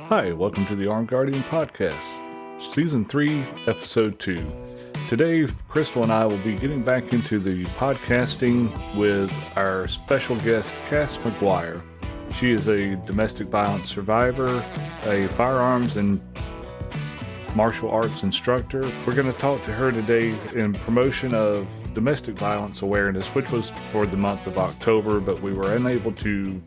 Hi, welcome to the Armed Guardian Podcast, Season 3, Episode 2. Today, Crystal and I will be getting back into the podcasting with our special guest, Cass McGuire. She is a domestic violence survivor, a firearms and martial arts instructor. We're going to talk to her today in promotion of domestic violence awareness, which was for the month of October, but we were unable to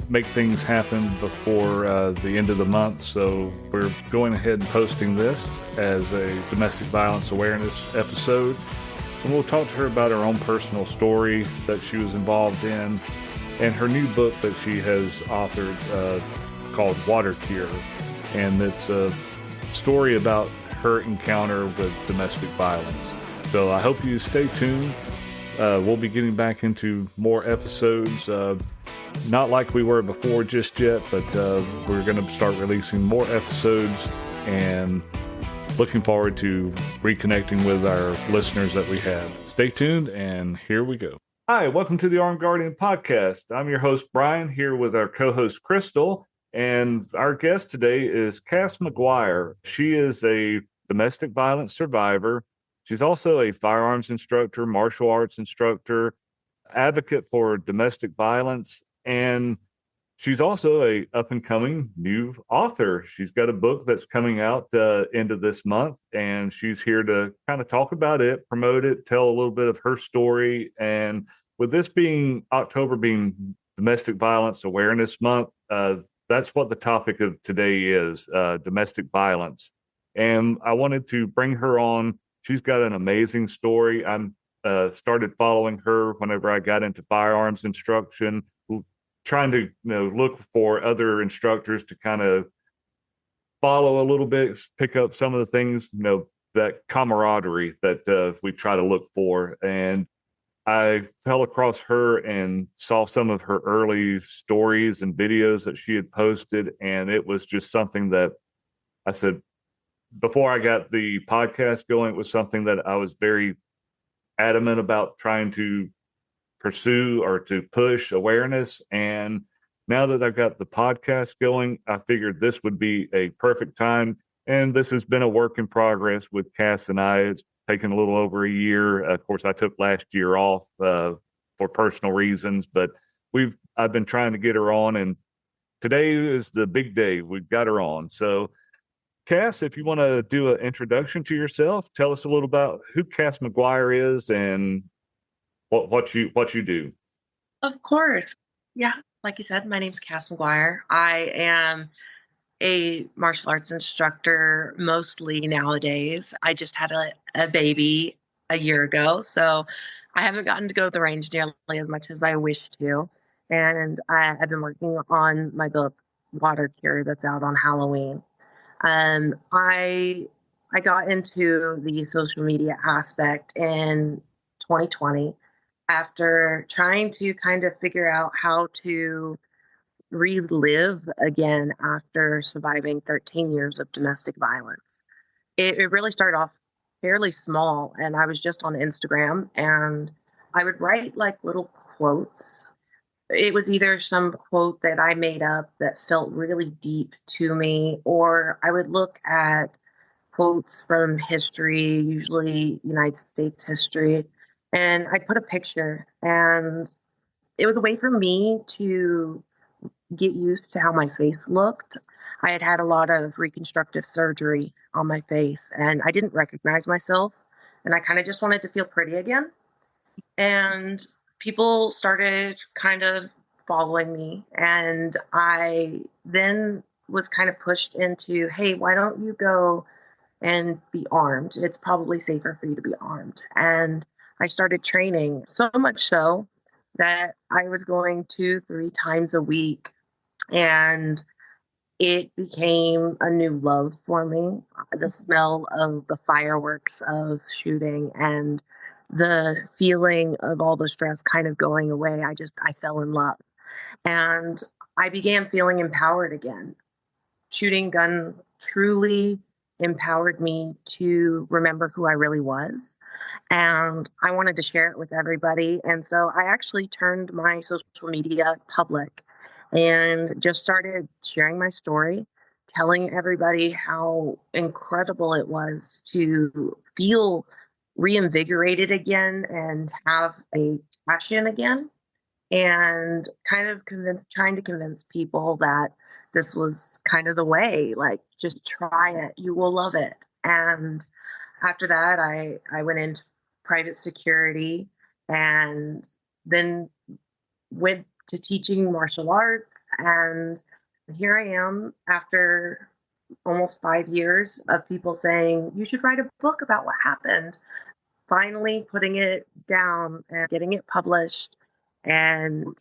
make things happen before the end of the month, so we're going ahead and posting this as a domestic violence awareness episode, and we'll talk to her about her own personal story that she was involved in and her new book that she has authored called Water Cure, and it's a story about her encounter with domestic violence. So I hope you stay tuned. We'll be getting back into more episodes, not like we were before just yet, but we're going to start releasing more episodes and looking forward to reconnecting with our listeners that we have. Stay tuned, and here we go. Hi, welcome to the Armed Guardian Podcast. I'm your host, Brian, here with our co-host, Crystal, and our guest today is Cass McGuire. She is a domestic violence survivor. She's also a firearms instructor, martial arts instructor, advocate for domestic violence, and she's also a up-and-coming new author. She's got a book that's coming out end of this month, and she's here to kind of talk about it, promote it, tell a little bit of her story. And with this being October, being Domestic Violence Awareness Month, that's what the topic of today is, domestic violence. And I wanted to bring her on. She's got an amazing story. I'm started following her whenever I got into firearms instruction, trying to look for other instructors to kind of follow a little bit, pick up some of the things, that camaraderie that we try to look for. And I fell across her and saw some of her early stories and videos that she had posted, and it was just something that I said, before I got the podcast going, it was something that I was very adamant about trying to pursue or to push awareness. And now that I've got the podcast going, I figured this would be a perfect time. And this has been a work in progress with Cass and I. It's taken a little over a year. Of course, I took last year off for personal reasons, but I've been trying to get her on, and today is the big day. We've got her on. So Cass, if you want to do an introduction to yourself, tell us a little about who Cass McGuire is and what you do. Of course. Yeah. Like you said, my name's Cass McGuire. I am a martial arts instructor mostly nowadays. I just had a baby a year ago, so I haven't gotten to go to the range nearly as much as I wish to. And I've been working on my book, Water Cure, that's out on Halloween. I got into the social media aspect in 2020 after trying to kind of figure out how to relive again after surviving 13 years of domestic violence. It really started off fairly small, and I was just on Instagram, and I would write like little quotes. It was either some quote that I made up that felt really deep to me, or I would look at quotes from history, usually United States history, and I'd put a picture. And it was a way for me to get used to how my face looked. I had had a lot of reconstructive surgery on my face, and I didn't recognize myself. And I kind of just wanted to feel pretty again. And people started kind of following me. And I then was kind of pushed into, hey, why don't you go and be armed? It's probably safer for you to be armed. And I started training, so much so that I was going 2-3 times a week. And it became a new love for me. The smell of the fireworks of shooting and the feeling of all the stress kind of going away. I fell in love. And I began feeling empowered again. Shooting gun truly empowered me to remember who I really was. And I wanted to share it with everybody. And so I actually turned my social media public and just started sharing my story. telling everybody how incredible it was to feel reinvigorated again and have a passion again, and trying to convince people that this was kind of the way, like, just try it, you will love it. And after that, I went into private security, and then went to teaching martial arts. And here I am after almost 5 years of people saying, you should write a book about what happened. Finally putting it down and getting it published and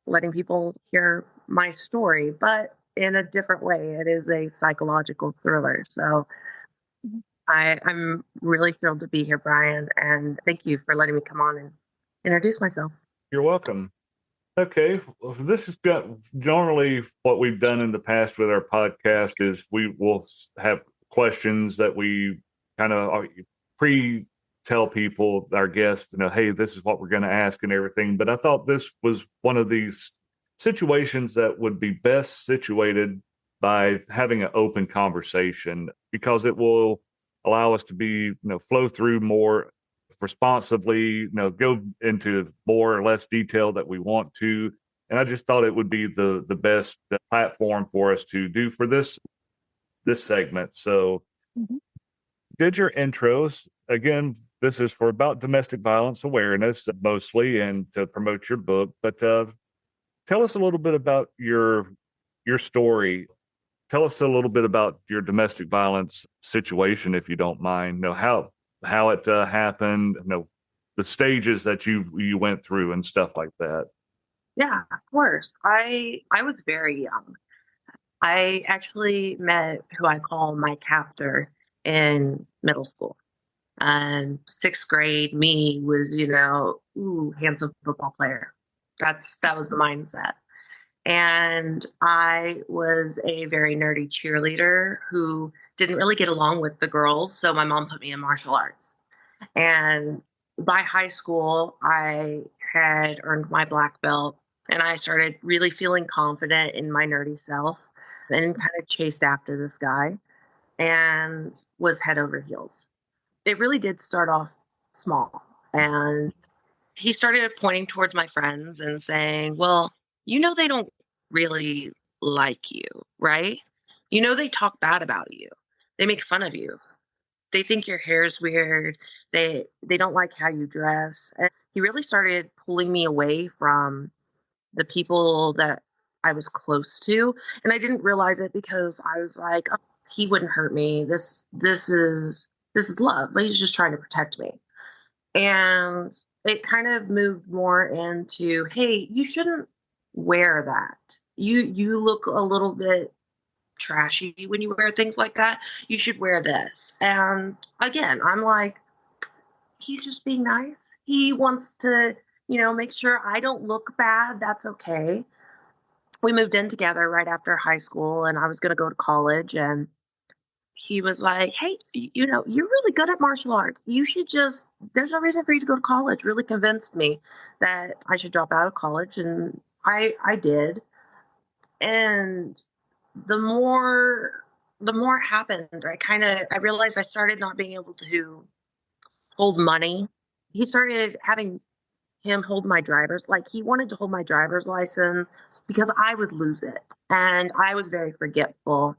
letting people hear my story, but in a different way. It is a psychological thriller. So I'm really thrilled to be here, Brian, and thank you for letting me come on and introduce myself. You're welcome. Okay, well, this is generally what we've done in the past with our podcast is we will have questions that we kind of pre tell people, our guests, hey, this is what we're going to ask and everything. But I thought this was one of these situations that would be best situated by having an open conversation, because it will allow us to be, flow through more responsibly, go into more or less detail that we want to. And I just thought it would be the best platform for us to do for this segment. So did your intros. Again, this is for about domestic violence awareness mostly, and to promote your book. But tell us a little bit about your story. Tell us a little bit about your domestic violence situation, if you don't mind. How it happened. The stages that you went through and stuff like that. Yeah, of course. I was very young. I actually met who I call my captor in middle school. Sixth grade me was, ooh, handsome football player. That was the mindset. And I was a very nerdy cheerleader who didn't really get along with the girls, so my mom put me in martial arts. And by high school, I had earned my black belt, and I started really feeling confident in my nerdy self and kind of chased after this guy and was head over heels. It really did start off small. And he started pointing towards my friends and saying, well, they don't really like you, right? They talk bad about you. They make fun of you. They think your hair's weird. They don't like how you dress. And he really started pulling me away from the people that I was close to, and I didn't realize it because I was like, oh, he wouldn't hurt me. This is love. He's just trying to protect me. And it kind of moved more into, hey, you shouldn't wear that. You look a little bit trashy when you wear things like that. You should wear this. And again, I'm like, he's just being nice. He wants to, make sure I don't look bad. That's okay. We moved in together right after high school, and I was going to go to college. And he was like, hey, you're really good at martial arts. You should just, there's no reason for you to go to college. Really convinced me that I should drop out of college. And I did. And the more, the more it happened, I realized I started not being able to hold money. He started having him hold my driver's, like, he wanted to hold my driver's license because I would lose it. And I was very forgetful.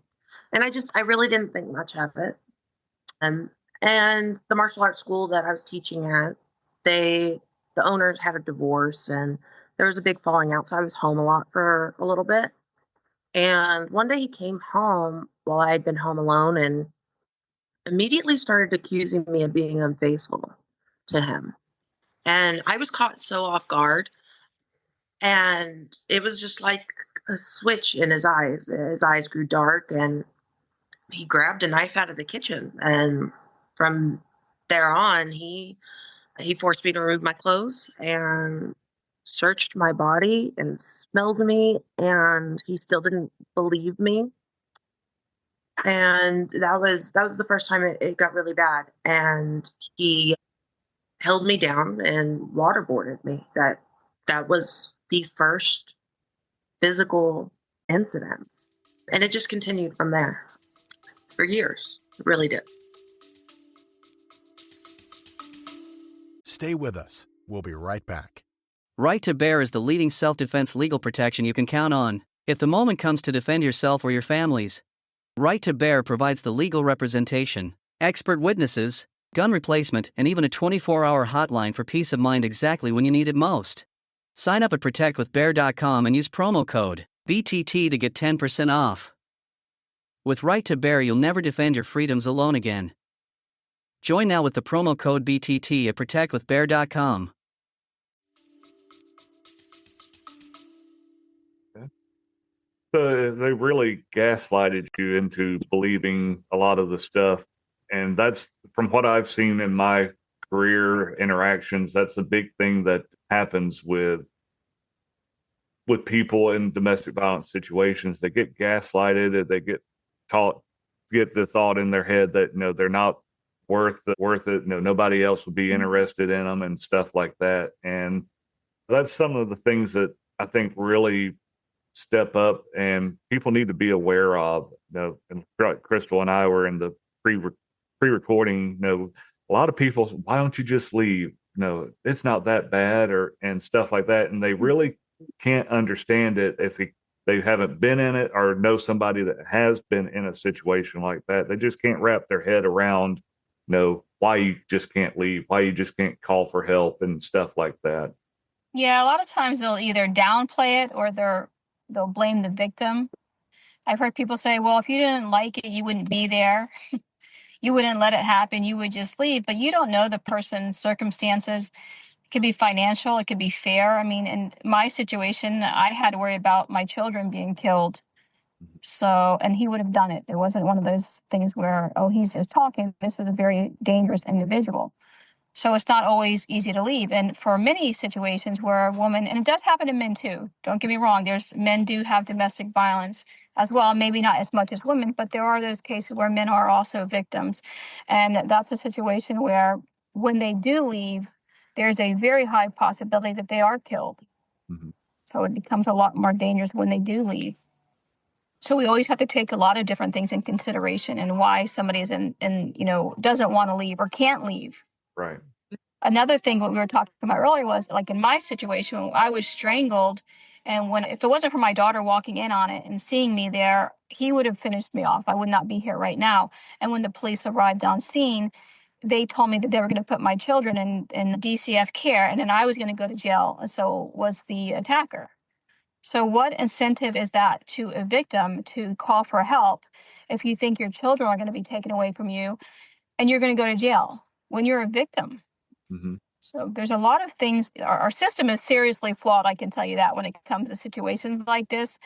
And I really didn't think much of it. And the martial arts school that I was teaching at, the owners had a divorce, and there was a big falling out. So I was home a lot for a little bit. And one day he came home while I had been home alone and immediately started accusing me of being unfaithful to him. And I was caught so off guard. And it was just like a switch in his eyes. His eyes grew dark, and he grabbed a knife out of the kitchen. And from there on, he forced me to remove my clothes and searched my body and smelled me. And he still didn't believe me. And that was the first time it got really bad. And he held me down and waterboarded me. That was the first physical incidents. And it just continued from there for years. It really did. Stay with us. We'll be right back. Right to Bear is the leading self-defense legal protection you can count on if the moment comes to defend yourself or your families. Right to Bear provides the legal representation, expert witnesses, gun replacement, and even a 24-hour hotline for peace of mind exactly when you need it most. Sign up at protectwithbear.com and use promo code BTT to get 10% off. With Right to Bear, you'll never defend your freedoms alone again. Join now with the promo code BTT at protectwithbear.com. So they really gaslighted you into believing a lot of the stuff. And that's from what I've seen in my career interactions, that's a big thing that happens with people in domestic violence situations. They get gaslighted, they get taught, get the thought in their head that, they're not worth it. Nobody else would be interested in them and stuff like that. And that's some of the things that I think really step up and people need to be aware of. And Crystal and I were in the pre-recording, a lot of people, why don't you just leave? It's not that bad, and stuff like that. And they really can't understand it if they haven't been in it or know somebody that has been in a situation like that. They just can't wrap their head around, why you just can't leave, why you just can't call for help and stuff like that. Yeah, a lot of times they'll either downplay it or they'll blame the victim. I've heard people say, well, if you didn't like it, you wouldn't be there. You wouldn't let it happen. You would just leave. But you don't know the person's circumstances. It could be financial. It could be fair. I mean, in my situation, I had to worry about my children being killed. So, and he would have done it. It wasn't one of those things where, oh, he's just talking. This was a very dangerous individual. So it's not always easy to leave. And for many situations where a woman, and it does happen to men too, don't get me wrong, men do have domestic violence as well, maybe not as much as women, but there are those cases where men are also victims. And that's a situation where when they do leave, there's a very high possibility that they are killed. Mm-hmm. So it becomes a lot more dangerous when they do leave. So we always have to take a lot of different things in consideration and why somebody is doesn't want to leave or can't leave. Right. Another thing, what we were talking about earlier was like in my situation, when I was strangled, and if it wasn't for my daughter walking in on it and seeing me there, he would have finished me off. I would not be here right now. And when the police arrived on scene, they told me that they were going to put my children in DCF care, and then I was going to go to jail. And so was the attacker. So what incentive is that to a victim to call for help if you think your children are going to be taken away from you and you're going to go to jail when you're a victim? Mm-hmm. So there's a lot of things. Our system is seriously flawed, I can tell you that, when it comes to situations like this.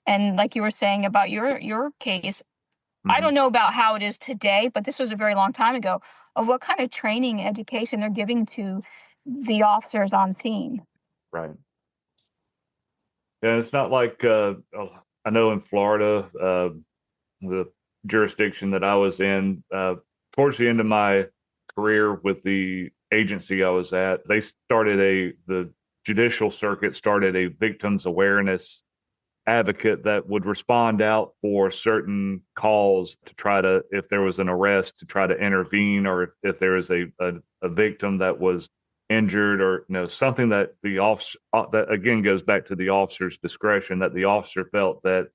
And like you were saying about your case, Mm-hmm. I don't know about how it is today, but this was a very long time ago, of what kind of training, education they're giving to the officers on scene. Right. Yeah, it's not like I know in Florida, the jurisdiction that I was in, towards the end of my career with the agency I was at, they started the judicial circuit started a victims awareness advocate that would respond out for certain calls to try to, if there was an arrest, to try to intervene, or if there is a victim that was injured, or something that the officer, that again goes back to the officer's discretion, that the officer felt that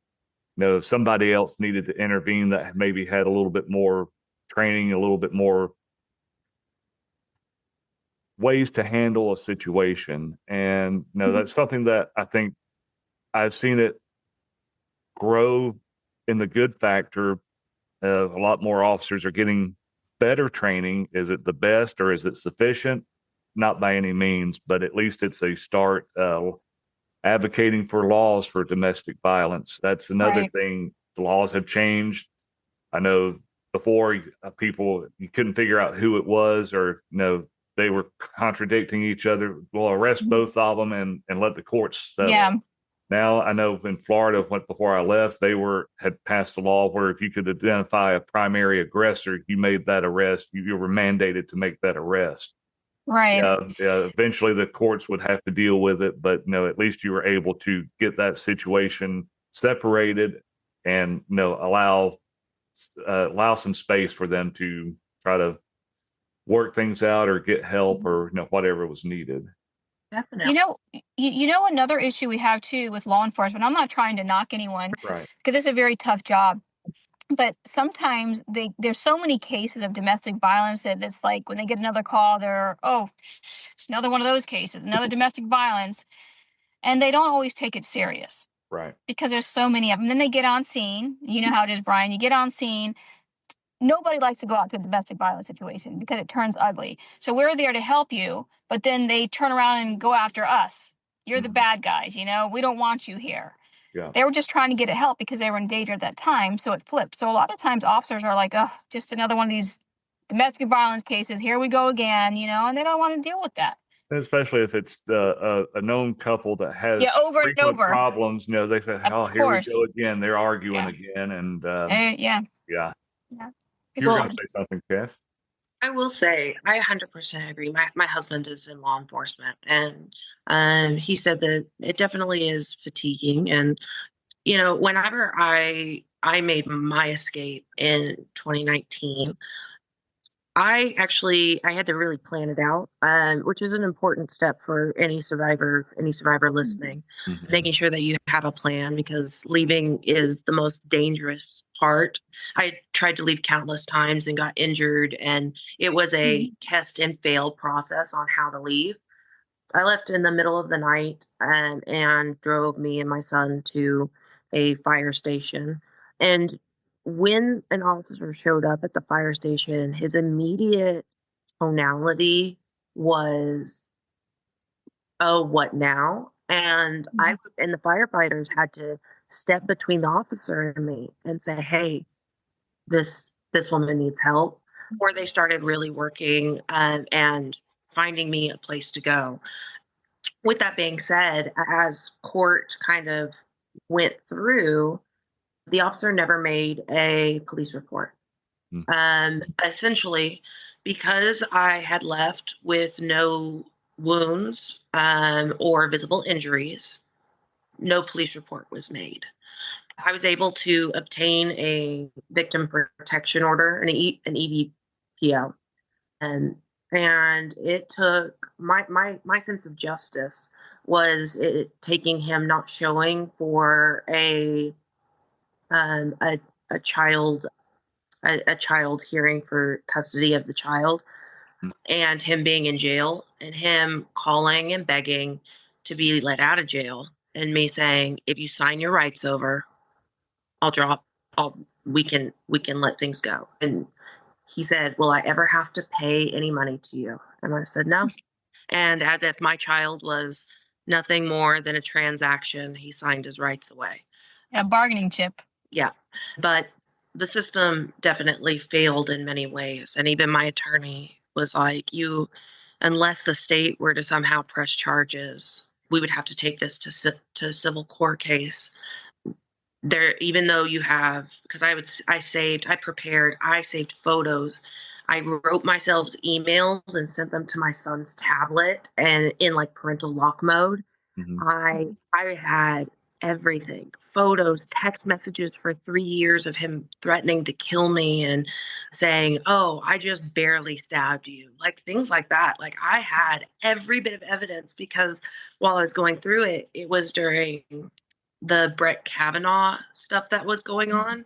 if somebody else needed to intervene that maybe had a little bit more training, a little bit more ways to handle a situation. And that's something that I think I've seen it grow in the good factor. A lot more officers are getting better training. Is it the best or is it sufficient? Not by any means, but at least it's a start. Advocating for laws for domestic violence. That's another thing. The laws have changed. I know before people, you couldn't figure out who it was, or they were contradicting each other. Well, arrest both of them and let the courts settle. Yeah. Now I know in Florida, before I left, they had passed a law where if you could identify a primary aggressor, you made that arrest. You were mandated to make that arrest. Right. Eventually the courts would have to deal with it, but at least you were able to get that situation separated and allow some space for them to try to work things out or get help or whatever was needed. Definitely. You know another issue we have too with law enforcement. I'm not trying to knock anyone Right. because it's a very tough job. But sometimes there's so many cases of domestic violence that it's like when they get another call, it's another one of those cases, another domestic violence, and they don't always take it serious Right. because there's so many of them. Then they get on scene. You know how it is, Brian. You get on scene. Nobody likes to go out to a domestic violence situation because it turns ugly. So we're there to help you, but then they turn around and go after us. You're the bad guys, we don't want you here. Yeah. They were just trying to get help because they were in danger at that time, so it flipped. So a lot of times officers are like, oh, just another one of these domestic violence cases. Here we go again, and they don't want to deal with that. Especially if it's a known couple that has Over and frequent over. problems, they say, "Oh, Of here we course. go again." They're arguing again, and Yeah. yeah. It's You're going hard. to say something, Cass? I will say I 100% agree. My husband is in law enforcement, and he said that it definitely is fatiguing. And whenever I made my escape in 2019, I had to really plan it out, which is an important step for any survivor listening, making sure that you have a plan because leaving is the most dangerous part. I tried to leave countless times and got injured, and it was a test and fail process on how to leave. I left in the middle of the night and drove me and my son to a fire station. And when an officer showed up at the fire station, his immediate tonality was, "Oh, what now?" And and the firefighters had to step between the officer and me and say, "Hey, this woman needs help." Or they started really working and finding me a place to go. With that being said, as court kind of went through, the officer never made a police report. Essentially, because I had left with no wounds or visible injuries, no police report was made. I was able to obtain a victim protection order, an EVPO, and it took my sense of justice was it taking him not showing for um a a child a child hearing for custody of the child and him being in jail and him calling and begging to be let out of jail and me saying, if you sign your rights over, I'll drop I'll we can let things go. And he said, will I ever have to pay any money to you? And I said, no. And as if my child was nothing more than a transaction, he signed his rights away. A bargaining chip. Yeah. But the system definitely failed in many ways. And even my attorney was like, unless the state were to somehow press charges, we would have to take this to a civil court case. There, even though you have, because I saved photos. I wrote myself emails and sent them to my son's tablet and in like parental lock mode. I had everything, photos, text messages for 3 years of him threatening to kill me and saying, "Oh, I just barely stabbed you," like things like that. Like I had every bit of evidence because while I was going through it, it was during the Brett Kavanaugh stuff that was going on.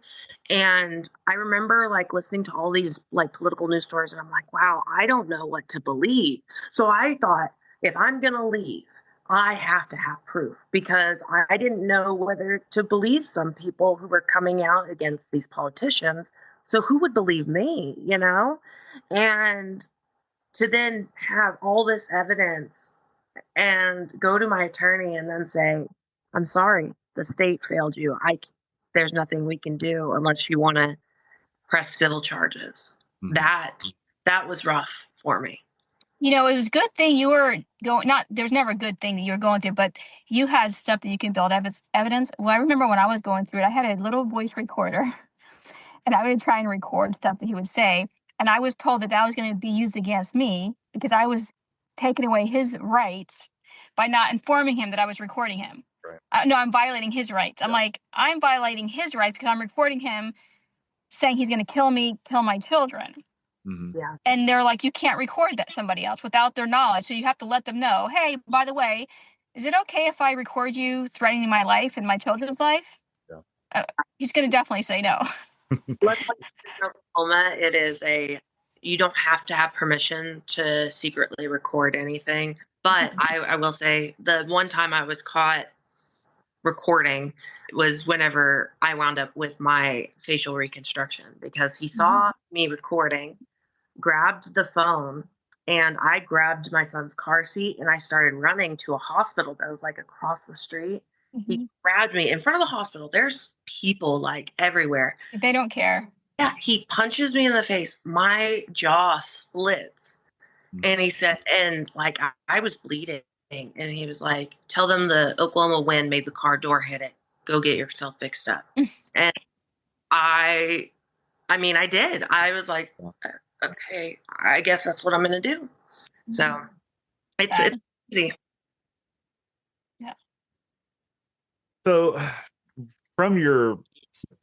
And I remember like listening to all these like political news stories and I'm like, wow, I don't know what to believe. So I thought if I'm going to leave, I have to have proof because I didn't know whether to believe some people who were coming out against these politicians. So who would believe me, And to then have all this evidence and go to my attorney and then say, "I'm sorry, the state failed you. There's nothing we can do unless you want to press civil charges." That was rough for me. It was a good thing you were going, not, there's never a good thing that you were going through, but you had stuff that you can build evidence. Well, I remember when I was going through it, I had a little voice recorder and I would try and record stuff that he would say. And I was told that was going to be used against me because I was taking away his rights by not informing him that I was recording him. No, I'm violating his rights. I'm like, I'm violating his rights because I'm recording him saying he's going to kill me, kill my children. Mm-hmm. Yeah. And they're like, you can't record that somebody else without their knowledge. So you have to let them know, hey, by the way, is it okay if I record you threatening my life and my children's life? Yeah. He's going to definitely say no. Luckily, in Oklahoma, you don't have to have permission to secretly record anything. But I will say the one time I was caught recording was whenever I wound up with my facial reconstruction because he saw me recording, grabbed the phone, and I grabbed my son's car seat and I started running to a hospital that was like across the street. He grabbed me in front of the hospital. There's people like everywhere. They don't care. Yeah, he punches me in the face. My jaw splits. And he said, and like I was bleeding. And he was like, tell them the Oklahoma wind made the car door hit it. Go get yourself fixed up. And I mean, I did. I was like, okay, I guess that's what I'm going to do. So it's easy. Yeah. So, from your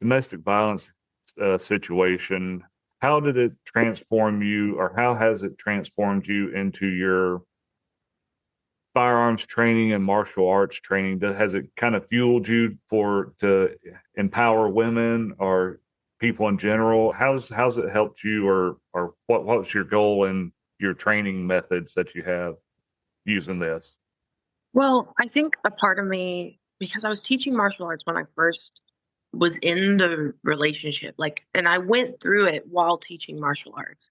domestic violence situation, how did it transform you, or how has it transformed you into your firearms training and martial arts training? Has it kind of fueled you to empower women or people in general? How's it helped you, or what's your goal in your training methods that you have using this? Well, I think a part of me, because I was teaching martial arts when I first was in the relationship, and I went through it while teaching martial arts.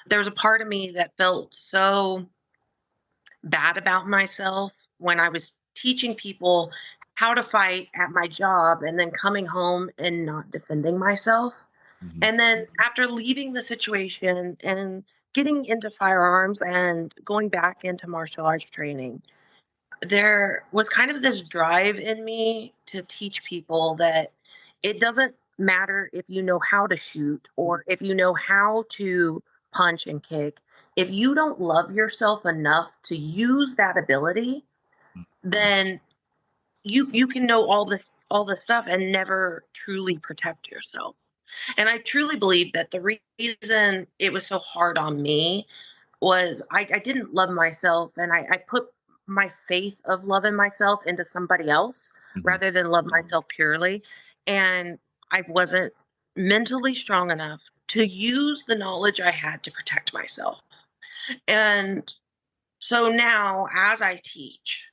There was a part of me that felt so bad about myself when I was teaching people how to fight at my job and then coming home and not defending myself. Mm-hmm. And then after leaving the situation and getting into firearms and going back into martial arts training, there was kind of this drive in me to teach people that it doesn't matter if you know how to shoot or if you know how to punch and kick. If you don't love yourself enough to use that ability, then you can know all this stuff and never truly protect yourself. And I truly believe that the reason it was so hard on me was I didn't love myself, and I put my faith of loving myself into somebody else rather than love myself purely. And I wasn't mentally strong enough to use the knowledge I had to protect myself. And so now as I teach,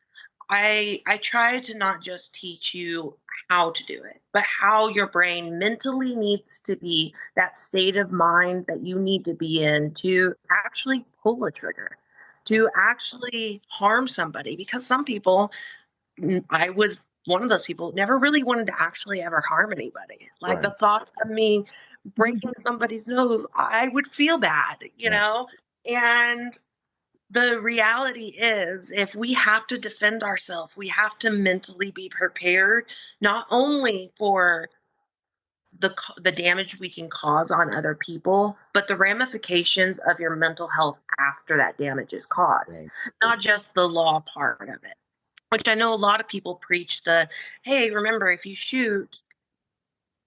I try to not just teach you how to do it, but how your brain mentally needs to be, that state of mind that you need to be in to actually pull a trigger, to actually harm somebody. Because some people, I was one of those people, never really wanted to actually ever harm anybody. Like the thought of me breaking somebody's nose, I would feel bad, you know? And the reality is, if we have to defend ourselves, we have to mentally be prepared, not only for the damage we can cause on other people, but the ramifications of your mental health after that damage is caused, not just the law part of it. Which I know a lot of people preach hey, remember, if you shoot,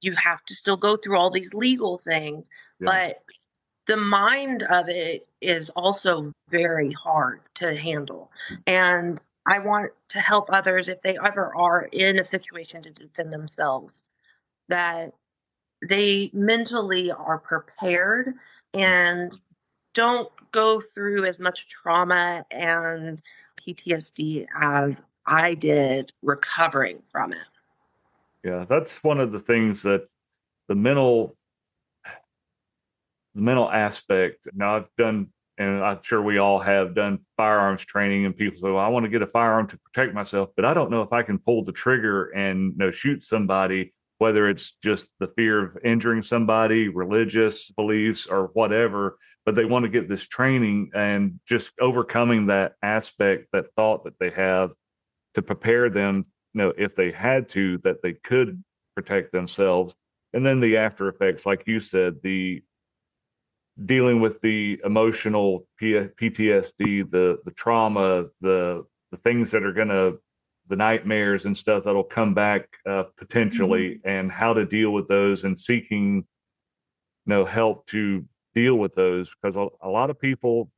you have to still go through all these legal things. But the mind of it is also very hard to handle. And I want to help others, if they ever are in a situation to defend themselves, that they mentally are prepared and don't go through as much trauma and PTSD as I did recovering from it. Yeah, that's one of the things that the mental aspect. Now, I've done, and I'm sure we all have done firearms training, and people say, well, I want to get a firearm to protect myself, but I don't know if I can pull the trigger and shoot somebody, whether it's just the fear of injuring somebody, religious beliefs, or whatever. But they want to get this training and just overcoming that aspect, that thought that they have, to prepare them, if they had to, that they could protect themselves. And then the after effects, like you said, the dealing with the emotional PTSD, the trauma, the things that are going to the nightmares and stuff that'll come back potentially, and how to deal with those, and seeking help to deal with those, because a lot of people,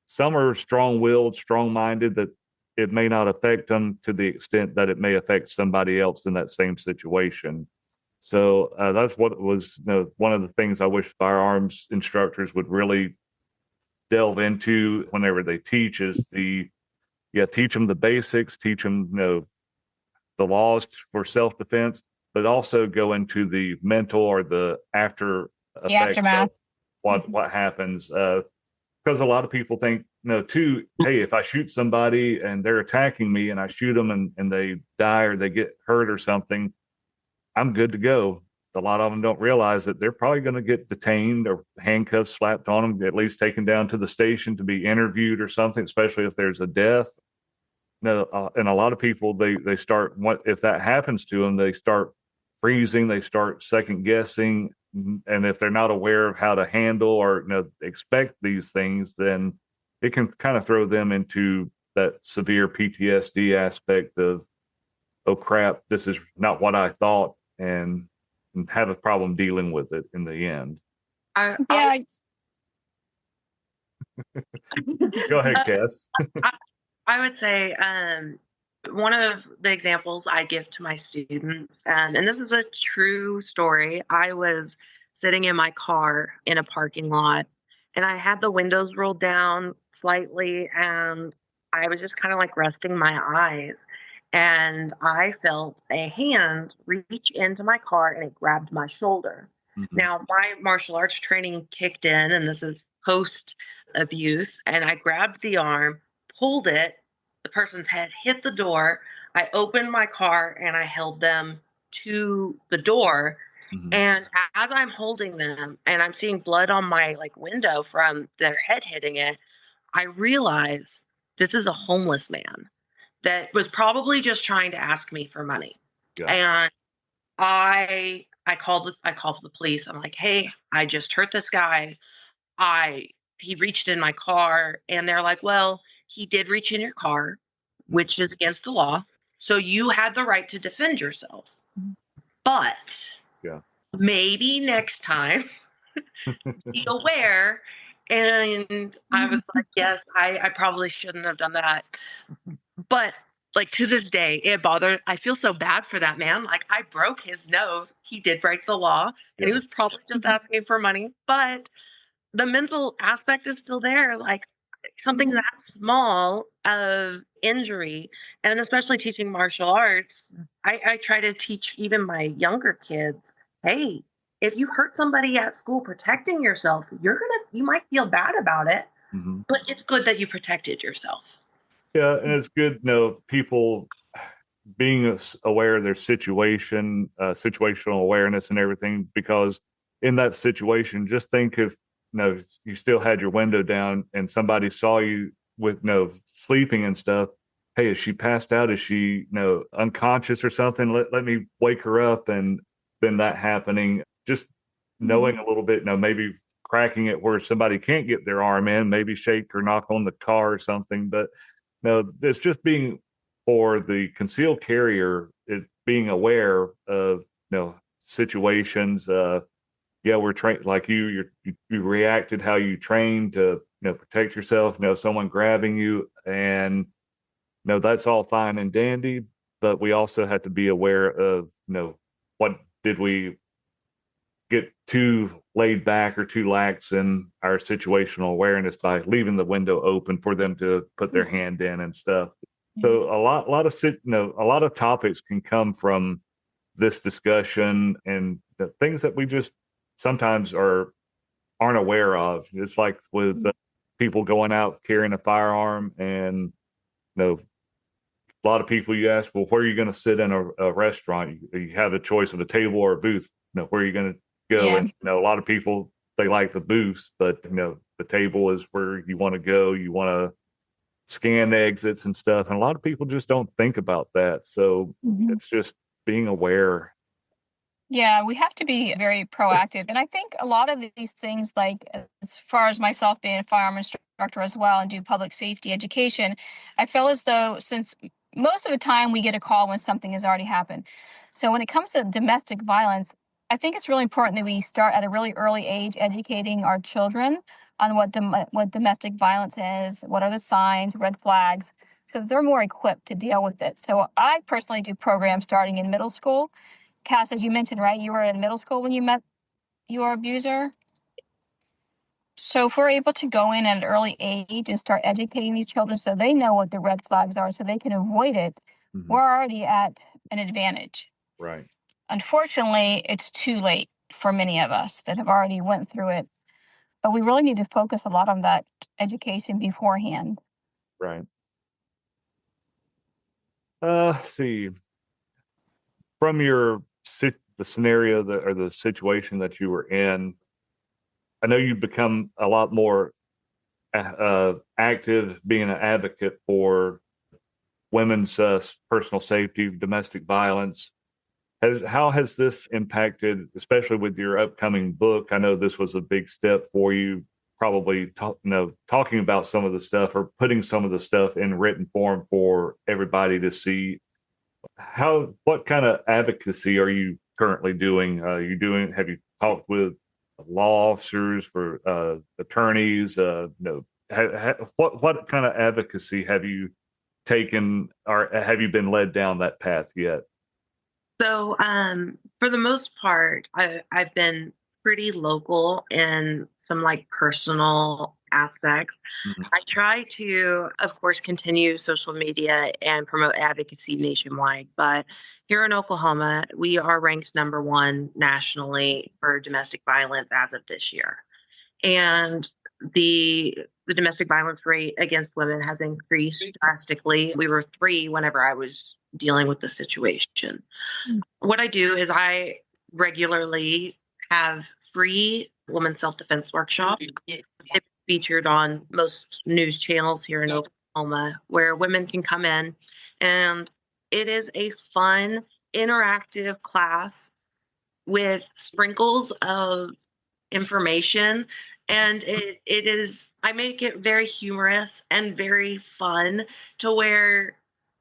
some are strong-willed, strong-minded, that it may not affect them to the extent that it may affect somebody else in that same situation. So that's what was one of the things I wish firearms instructors would really delve into whenever they teach, is teach them the basics, teach them the laws for self-defense, but also go into the mental or the after The effects aftermath. of what happens. Because a lot of people think, too, hey, if I shoot somebody and they're attacking me and I shoot them and they die or they get hurt or something, I'm good to go. A lot of them don't realize that they're probably going to get detained or handcuffs slapped on them, at least taken down to the station to be interviewed or something, especially if there's a death. And a lot of people, they start, what if that happens to them, they start freezing, they start second guessing, and if they're not aware of how to handle or expect these things, then it can kind of throw them into that severe PTSD aspect of, oh crap, this is not what I thought, and have a problem dealing with it in the end. Yeah. Go ahead, Cass. I would say one of the examples I give to my students, and this is a true story. I was sitting in my car in a parking lot, and I had the windows rolled down slightly, and I was just kind of like resting my eyes. And I felt a hand reach into my car and it grabbed my shoulder. Mm-hmm. Now, my martial arts training kicked in, and this is post abuse, and I grabbed the arm, pulled it, the person's head hit the door. I opened my car and I held them to the door. Mm-hmm. And as I'm holding them and I'm seeing blood on my window from their head hitting it, I realize this is a homeless man that was probably just trying to ask me for money. Yeah. And I called the police. I'm like, hey, I just hurt this guy. He reached in my car, and they're like, well, he did reach in your car, which is against the law. So you had the right to defend yourself. But maybe next time be aware. And I was like, yes, I probably shouldn't have done that. But to this day, it bothered. I feel so bad for that man. I broke his nose. He did break the law, and he was probably just asking for money. But the mental aspect is still there. Something that small of injury, and especially teaching martial arts, I try to teach even my younger kids, hey, if you hurt somebody at school protecting yourself, you might feel bad about it, Mm-hmm. but it's good that you protected yourself. Yeah, and it's good, people being aware of their situation, situational awareness and everything, because in that situation, just think if you still had your window down and somebody saw you with sleeping and stuff. Hey, is she passed out? Is she unconscious or something? Let me wake her up. And then that happening, just knowing a little bit, maybe cracking it where somebody can't get their arm in, maybe shake or knock on the car or something. But it's just being, for the concealed carrier, being aware of situations. We're trained like you reacted how you trained to protect yourself. Someone grabbing you, and that's all fine and dandy, but we also have to be aware of what did we get too laid back or too lax in our situational awareness by leaving the window open for them to put their hand in and stuff. So a lot of topics can come from this discussion, and the things that we just sometimes aren't aware of. It's like with people going out carrying a firearm, and a lot of people, you ask, well, where are you going to sit in a restaurant? You have a choice of a table or a booth. Where are you going to go? Yeah. And a lot of people, they like the booths, but the table is where you want to go. You want to scan the exits and stuff, and a lot of people just don't think about that. So it's just being aware. Yeah, we have to be very proactive. And I think a lot of these things, as far as myself being a firearm instructor as well and do public safety education, I feel as though since most of the time we get a call when something has already happened. So when it comes to domestic violence, I think it's really important that we start at a really early age educating our children on what domestic violence is, what are the signs, red flags, so they're more equipped to deal with it. So I personally do programs starting in middle school. Cass, as you mentioned, right, you were in middle school when you met your abuser. So if we're able to go in at an early age and start educating these children so they know what the red flags are so they can avoid it, we're already at an advantage. Right. Unfortunately, it's too late for many of us that have already went through it. But we really need to focus a lot on that education beforehand. Right. Let's see. From the scenario or the situation that you were in, I know you've become a lot more active being an advocate for women's personal safety, domestic violence. How has this impacted, especially with your upcoming book? I know this was a big step for you, probably talking about some of the stuff or putting some of the stuff in written form for everybody to see. What kind of advocacy are you currently doing? Have you talked with law officers, for attorneys? What kind of advocacy have you taken, or have you been led down that path yet? So, for the most part, I've been pretty local in some like personal aspects. I try to, of course, continue social media and promote advocacy nationwide, but here in Oklahoma, we are ranked number one nationally for domestic violence as of this year. And the domestic violence rate against women has increased drastically. We were 3 whenever I was dealing with the situation. What I do is I regularly have free women's self-defense workshops. It's featured on most news channels here in Oklahoma, where women can come in, and it is a fun, interactive class with sprinkles of information. And it is, I make it very humorous and very fun, to where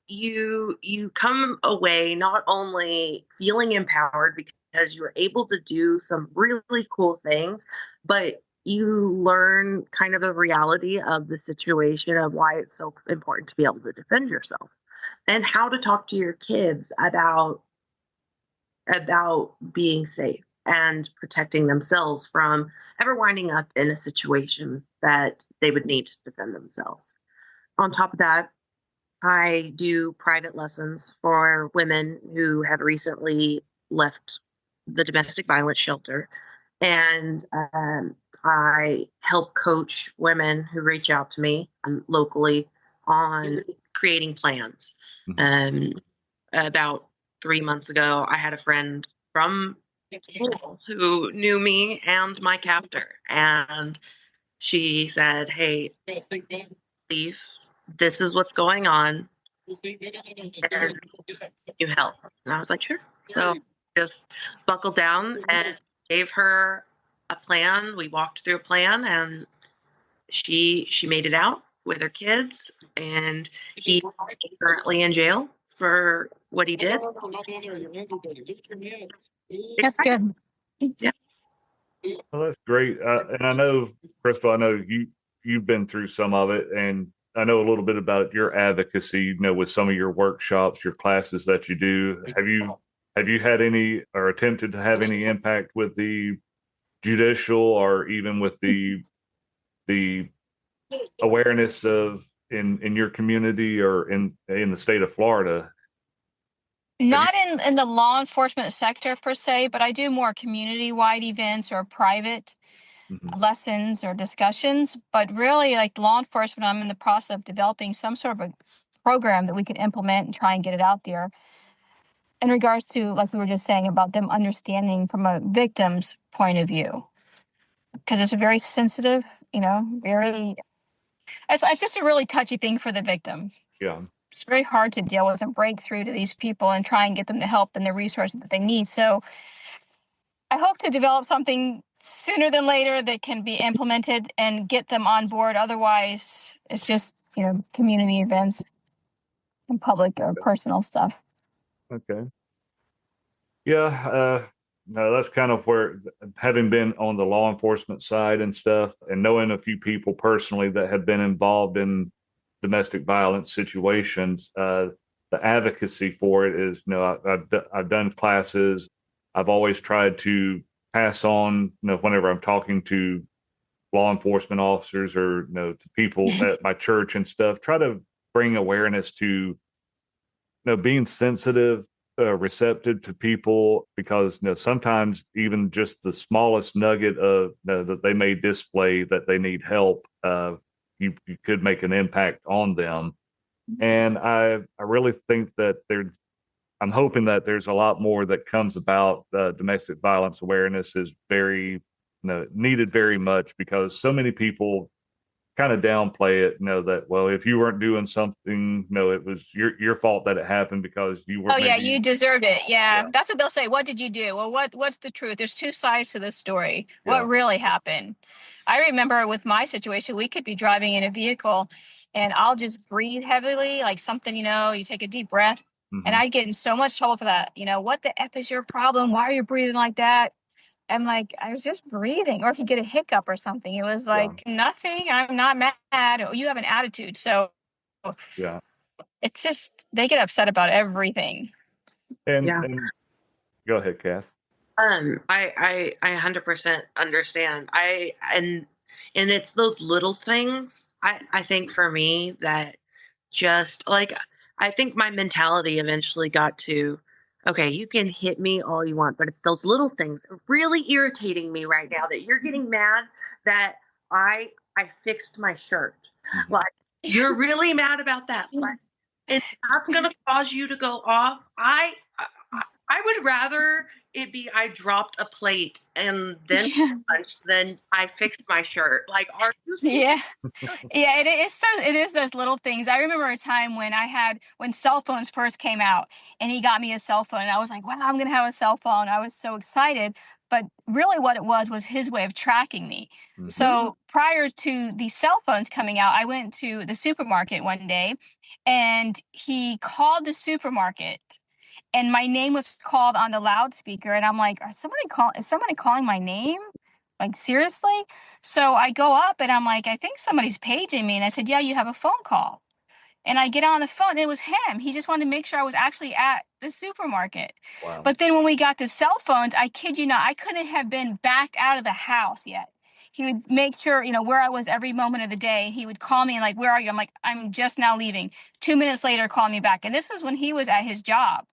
you come away not only feeling empowered because you're able to do some really cool things, but you learn kind of the reality of the situation, of why it's so important to be able to defend yourself, and how to talk to your kids about being safe and protecting themselves from ever winding up in a situation that they would need to defend themselves. On top of that, I do private lessons for women who have recently left the domestic violence shelter. And I help coach women who reach out to me locally on creating plans. About 3 months ago, I had a friend from school who knew me and my captor. And she said, "Hey, Leaf, this is what's going on. And you help?" And I was like, "Sure." So just buckled down and gave her a plan. We walked through a plan, and she made it out with her kids, and he's currently in jail for what he did. That's good. Yeah. Well, that's great. And I know, Crystal, I know you've been through some of it, and I know a little bit about your advocacy, with some of your workshops, your classes that you do. Have you had any, or attempted to have any impact with the judicial, or even with the awareness of in your community, or in the state of Florida? Not in the law enforcement sector per se, but I do more community-wide events or private lessons or discussions. But really, like law enforcement, I'm in the process of developing some sort of a program that we can implement and try and get it out there. In regards to, like we were just saying, about them understanding from a victim's point of view. Because it's a very sensitive, it's just a really touchy thing for the victim. Yeah. It's very hard to deal with and break through to these people and try and get them the help and the resources that they need. So I hope to develop something sooner than later that can be implemented and get them on board. Otherwise, it's just, community events. in public or personal stuff. Okay. Yeah, no, that's kind of where, having been on the law enforcement side and stuff, and knowing a few people personally that have been involved in domestic violence situations, the advocacy for it is, I've done classes. I've always tried to pass on, whenever I'm talking to law enforcement officers or, to people at my church and stuff, try to bring awareness to being sensitive, receptive to people, because sometimes even just the smallest nugget of that they may display that they need help, you could make an impact on them. And I really think that I'm hoping that there's a lot more that comes about. Domestic violence awareness is very needed very much, because so many people kind of downplay it, that, well, if you weren't doing something, it was your fault that it happened because you weren't. Oh yeah, maybe, you deserved it. Yeah, yeah, that's what they'll say. What did you do? Well, what's the truth? There's two sides to this story. yeah, What really happened? I remember with my situation, we could be driving in a vehicle and I'll just breathe heavily, like something, you take a deep breath, and hmm, I'd get in so much trouble for that. What the F is your problem? Why are you breathing like that? I'm like, I was just breathing. Or if you get a hiccup or something, it was yeah, like, nothing. I'm not mad. Oh, you have an attitude. So yeah, it's just, they get upset about everything. and Yeah. and go ahead, Cass. I 100% understand. And it's those little things. I think for me that just like, I think my mentality eventually got to, okay, you can hit me all you want, but it's those little things really irritating me right now that you're getting mad that I fixed my shirt. Hmm. Like, you're really mad about that. Like, and that's gonna cause you to go off. I would rather it be I dropped a plate and then Yeah. punched than I fixed my shirt. Like, are you serious? Yeah. Yeah, it is those little things. I remember a time when cell phones first came out and he got me a cell phone and I was like, wow, I'm gonna have a cell phone. I was so excited. But really what it was his way of tracking me. Hmm. So prior to the cell phones coming out, I went to the supermarket one day and he called the supermarket and my name was called on the loudspeaker and I'm like, is somebody calling my name? Like, seriously? So I go up and I'm like, I think somebody's paging me. And I said, yeah, you have a phone call. And I get on the phone and it was him. He just wanted to make sure I was actually at the supermarket. Wow. But then when we got the cell phones, I kid you not, I couldn't have been backed out of the house yet. He would make sure, where I was every moment of the day. He would call me and like, where are you? I'm like, I'm just now leaving. 2 minutes later, call me back. And this is when he was at his job.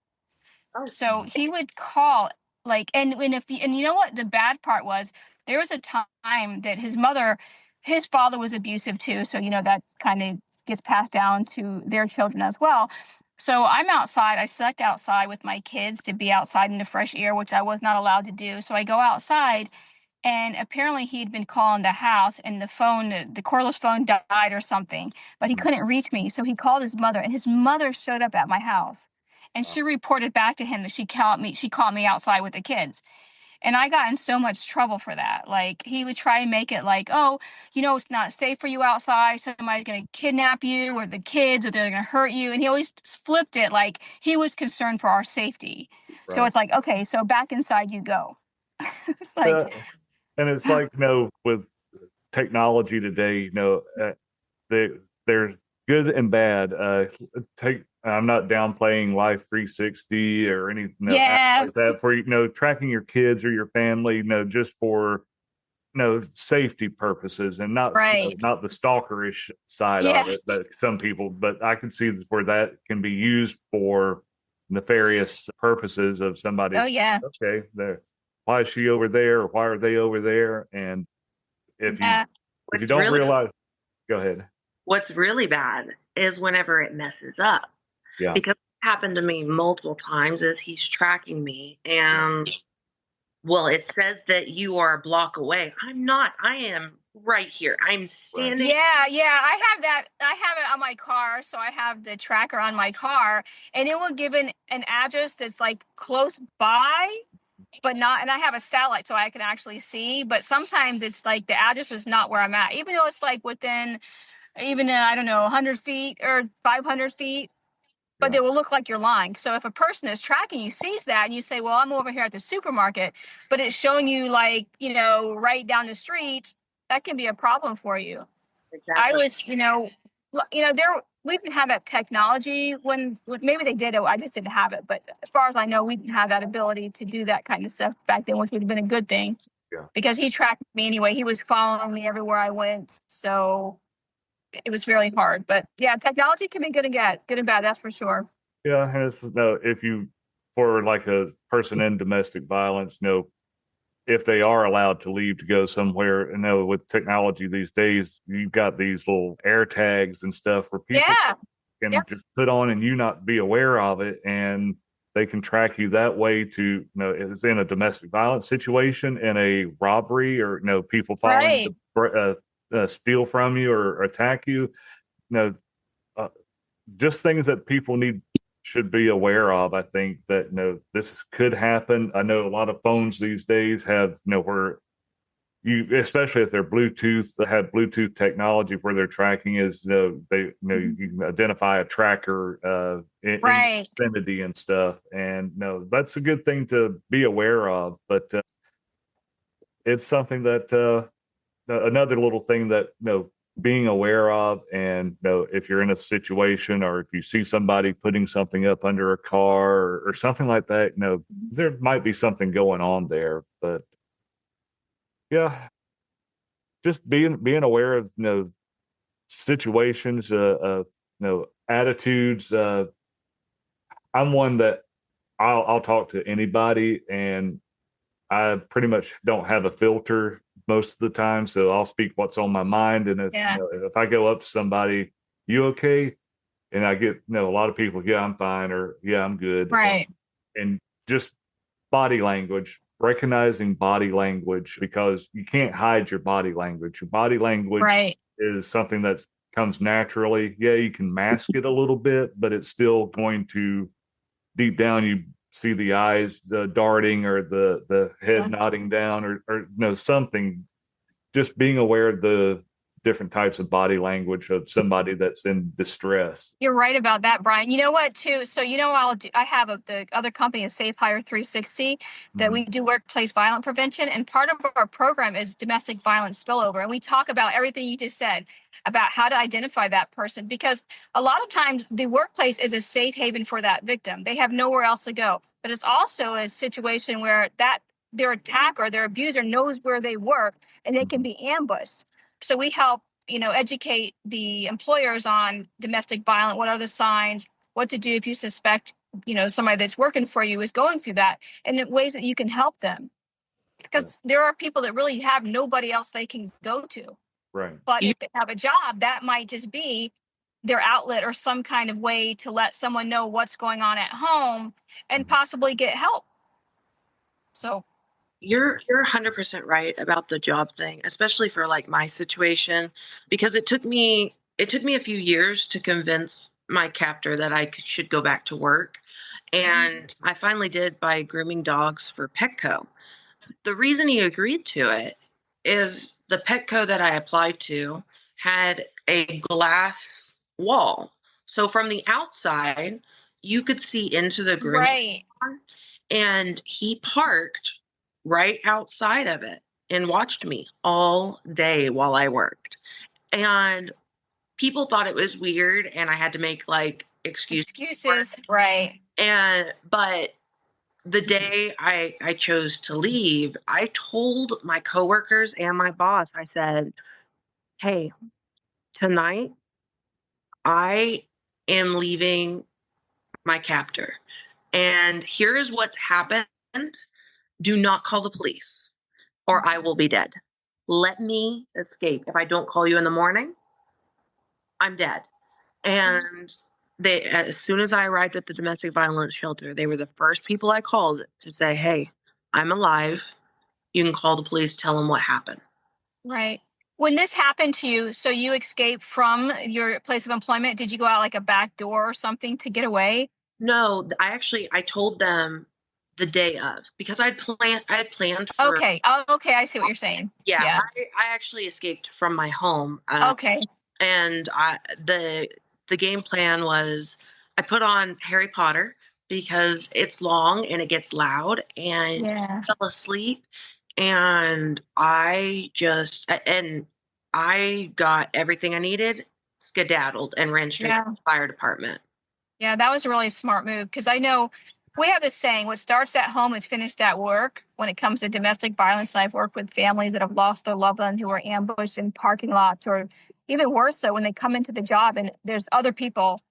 Oh, So he would call like, and you know what the bad part was, there was a time that his father was abusive too. So, that kind of gets passed down to their children as well. So I'm outside. I select outside with my kids to be outside in the fresh air, which I was not allowed to do. So I go outside and apparently he'd been calling the house and the cordless phone died or something, but he couldn't reach me. So he called his mother and his mother showed up at my house and Wow. she reported back to him that she caught me outside with the kids. And I got in so much trouble for that. Like, he would try and make it like, oh, it's not safe for you outside. Somebody's going to kidnap you or the kids, or they're going to hurt you. And he always flipped it like he was concerned for our safety. So Right. it's like, okay, so back inside you go. It's like, Uh, and it's like, with technology today, there's good and bad. I'm not downplaying Life 360 or any apps yeah, like that for tracking your kids or your family, just for safety purposes, and not right. not the stalkerish side Yeah. of it that some people. But I can see where that can be used for nefarious purposes of Oh, somebody's. yeah. Okay, there. Why is she over there, or why are they over there? And if you Yeah. if you what's don't really realize, go ahead. what's really bad is whenever it messes up. Yeah. Because it happened to me multiple times as he's tracking me and well, it says that you are a block away. I'm not. I am right here. I'm Right. standing. Yeah, I have that. I have it on my car, so I have the tracker on my car, and it will give an address that's like close by, but not. And I have a satellite, so I can actually see. But sometimes it's like the address is not where I'm at, even though it's like within, even I don't know, 100 feet or 500 feet. but they will look like you're lying. So if a person is tracking you, sees that, and you say, well, I'm over here at the supermarket, but it's showing you like, right down the street, that can be a problem for you. I Exactly. was, we didn't have that technology when maybe they did it. I just didn't have it. But as far as I know, we didn't have that ability to do that kind of stuff back then, which would have been a good thing. Yeah. Because he tracked me anyway. He was following me everywhere I went. So it was really hard. But yeah, technology can be good and bad. That's for sure. Yeah, and it's, if you, for like a person in domestic violence, if they are allowed to leave to go somewhere, and with technology these days, you've got these little air tags and stuff where people can just put on and you not be aware of it, and they can track you that way to, it's in a domestic violence situation, in a robbery, or, people following to steal from you or attack you. Just things that people should be aware of. I think that this could happen. I know a lot of phones these days have where you, especially if they're Bluetooth, they have Bluetooth technology where their tracking is you can identify a tracker in the vicinity and stuff, and that's a good thing to be aware of. But it's something that another little thing that being aware of, and if you're in a situation, or if you see somebody putting something up under a car, or something like that, there might be something going on there. But yeah, just being aware of situations, of attitudes. I'm one that I'll talk to anybody, and I pretty much don't have a filter most of the time, so I'll speak what's on my mind. And if I go up to somebody, you okay? And I get a lot of people, yeah, I'm fine, or yeah, I'm good. Right. And just body language, recognizing body language, because you can't hide your body language. Your body language is something that comes naturally. Yeah, you can mask it a little bit, but it's still going to, deep down, you see the eyes darting, or the head nodding down, or something. Just being aware of the different types of body language of somebody that's in distress. You're right about that, Brian. You know what, too? So, I have the other company, is Safe Hire 360, that we do workplace violence prevention. And part of our program is domestic violence spillover. And we talk about everything you just said about how to identify that person, because a lot of times the workplace is a safe haven for that victim. They have nowhere else to go. But it's also a situation where their attacker, their abuser, knows where they work, and they can be ambushed. So we help, educate the employers on domestic violence. What are the signs? What to do if you suspect, somebody that's working for you is going through that, and in ways that you can help them. Because there are people that really have nobody else they can go to. Right. But if they have a job, that might just be their outlet, or some kind of way to let someone know what's going on at home and possibly get help. So you're 100% right about the job thing, especially for like my situation, because it took me a few years to convince my captor that I should go back to work, and I finally did by grooming dogs for Petco. The reason he agreed to it is the Petco that I applied to had a glass wall, so from the outside you could see into the grooming salon, and he parked right outside of it and watched me all day while I worked. And people thought it was weird, and I had to make like excuses. But the day I chose to leave, I told my coworkers and my boss, I said, hey, tonight I am leaving my captor, and here is what's happened. Do not call the police, or I will be dead. Let me escape. If I don't call you in the morning, I'm dead. And they, as soon as I arrived at the domestic violence shelter, they were the first people I called to say, hey, I'm alive. You can call the police, tell them what happened. Right. When this happened to you, so you escaped from your place of employment, did you go out like a back door or something to get away? No, I told them the day of, because I had planned for. Okay. Oh, okay. I see what you're saying. Yeah. I actually escaped from my home. Okay. And the game plan was, I put on Harry Potter because it's long and it gets loud, and Yeah. fell asleep. And I got everything I needed, skedaddled, and ran straight to Yeah. the fire department. Yeah, that was a really smart move because I know we have this saying, what starts at home is finished at work when it comes to domestic violence. I've worked with families that have lost their loved one who are ambushed in parking lots, or even worse so when they come into the job and there's other people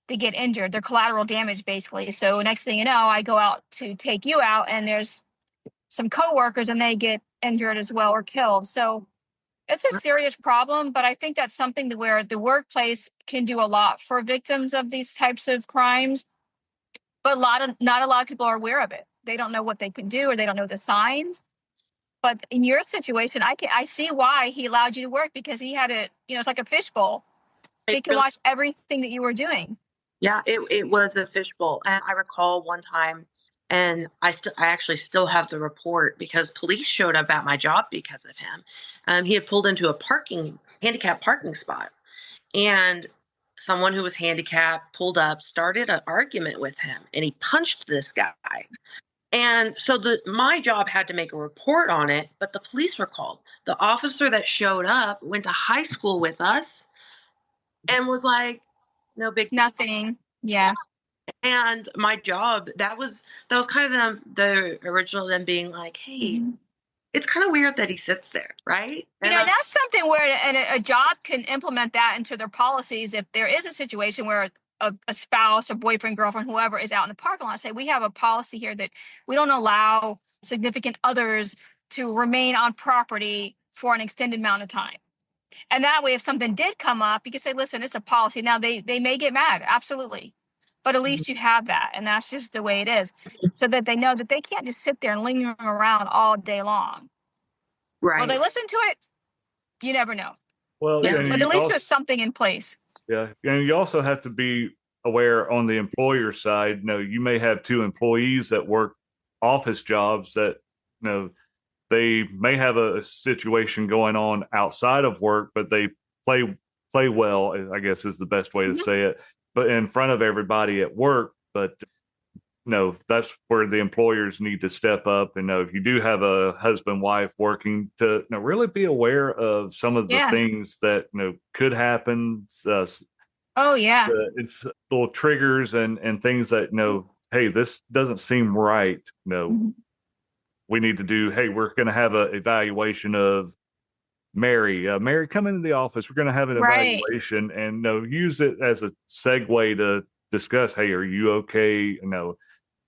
that get injured. They're collateral damage basically. So next thing you know, I go out to take you out and there's some coworkers and they get injured as well or killed. So it's a serious problem, but I think that's something that where the workplace can do a lot for victims of these types of crimes. But not a lot of people are aware of it. They don't know what they can do, or they don't know the signs. But in your situation, I see why he allowed you to work, because he had a, it's like a fishbowl. He It can really watch everything that you were doing. Yeah, it was a fishbowl. And I recall one time, and I actually still have the report because police showed up at my job because of him. He had pulled into a handicapped parking spot, and someone who was handicapped pulled up, started an argument with him, and he punched this guy. And so my job had to make a report on it, but the police were called. The officer that showed up went to high school with us and was like, no It's big. nothing. Yeah. And my job, that was kind of the original, them being like, hey, Mhm. it's kind of weird that he sits there, right? That's something where a job can implement that into their policies. If there is a situation where a spouse, a boyfriend, girlfriend, whoever is out in the parking lot, say, we have a policy here that we don't allow significant others to remain on property for an extended amount of time. And that way, if something did come up, you can say, listen, it's a policy. Now, they may get mad, absolutely. But at least you have that. And that's just the way it is. So that they know that they can't just sit there and linger around all day long. Will they Right. listen to it? You never know. Well, Yeah. and But you at least also, there's something in place. yeah, and you also have to be aware on the employer side. You may have two employees that work office jobs that, they may have a situation going on outside of work, but they play well, I guess is the best way to Mhm. say it, but in front of everybody at work. But that's where the employers need to step up. And if you do have a husband, wife working, to really be aware of some of the Yeah. things that could happen. Oh, yeah. It's little triggers and things that hey, this doesn't seem right. Mhm. We need to do. Hey, we're going to have an evaluation of Mary. Mary, come into the office. We're going to have an Right. evaluation, and use it as a segue to discuss. Hey, are you okay? And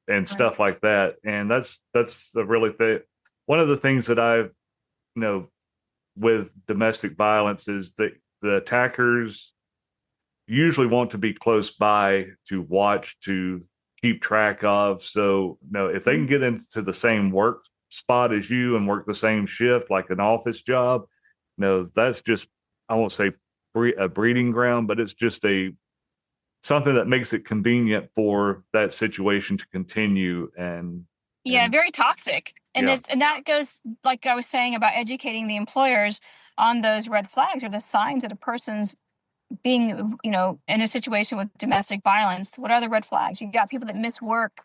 Right. stuff like that. And that's the really thing. One of the things that I've with domestic violence is that the attackers usually want to be close by to watch, to keep track of. So if they can get into the same work spot as you and work the same shift like an office job, that's just, I won't say a breeding ground, but it's just something that makes it convenient for that situation to continue. Yeah, And very toxic. yeah. And that goes, like I was saying, about educating the employers on those red flags or the signs that a person's being, in a situation with domestic violence. What are the red flags? You got people that miss work,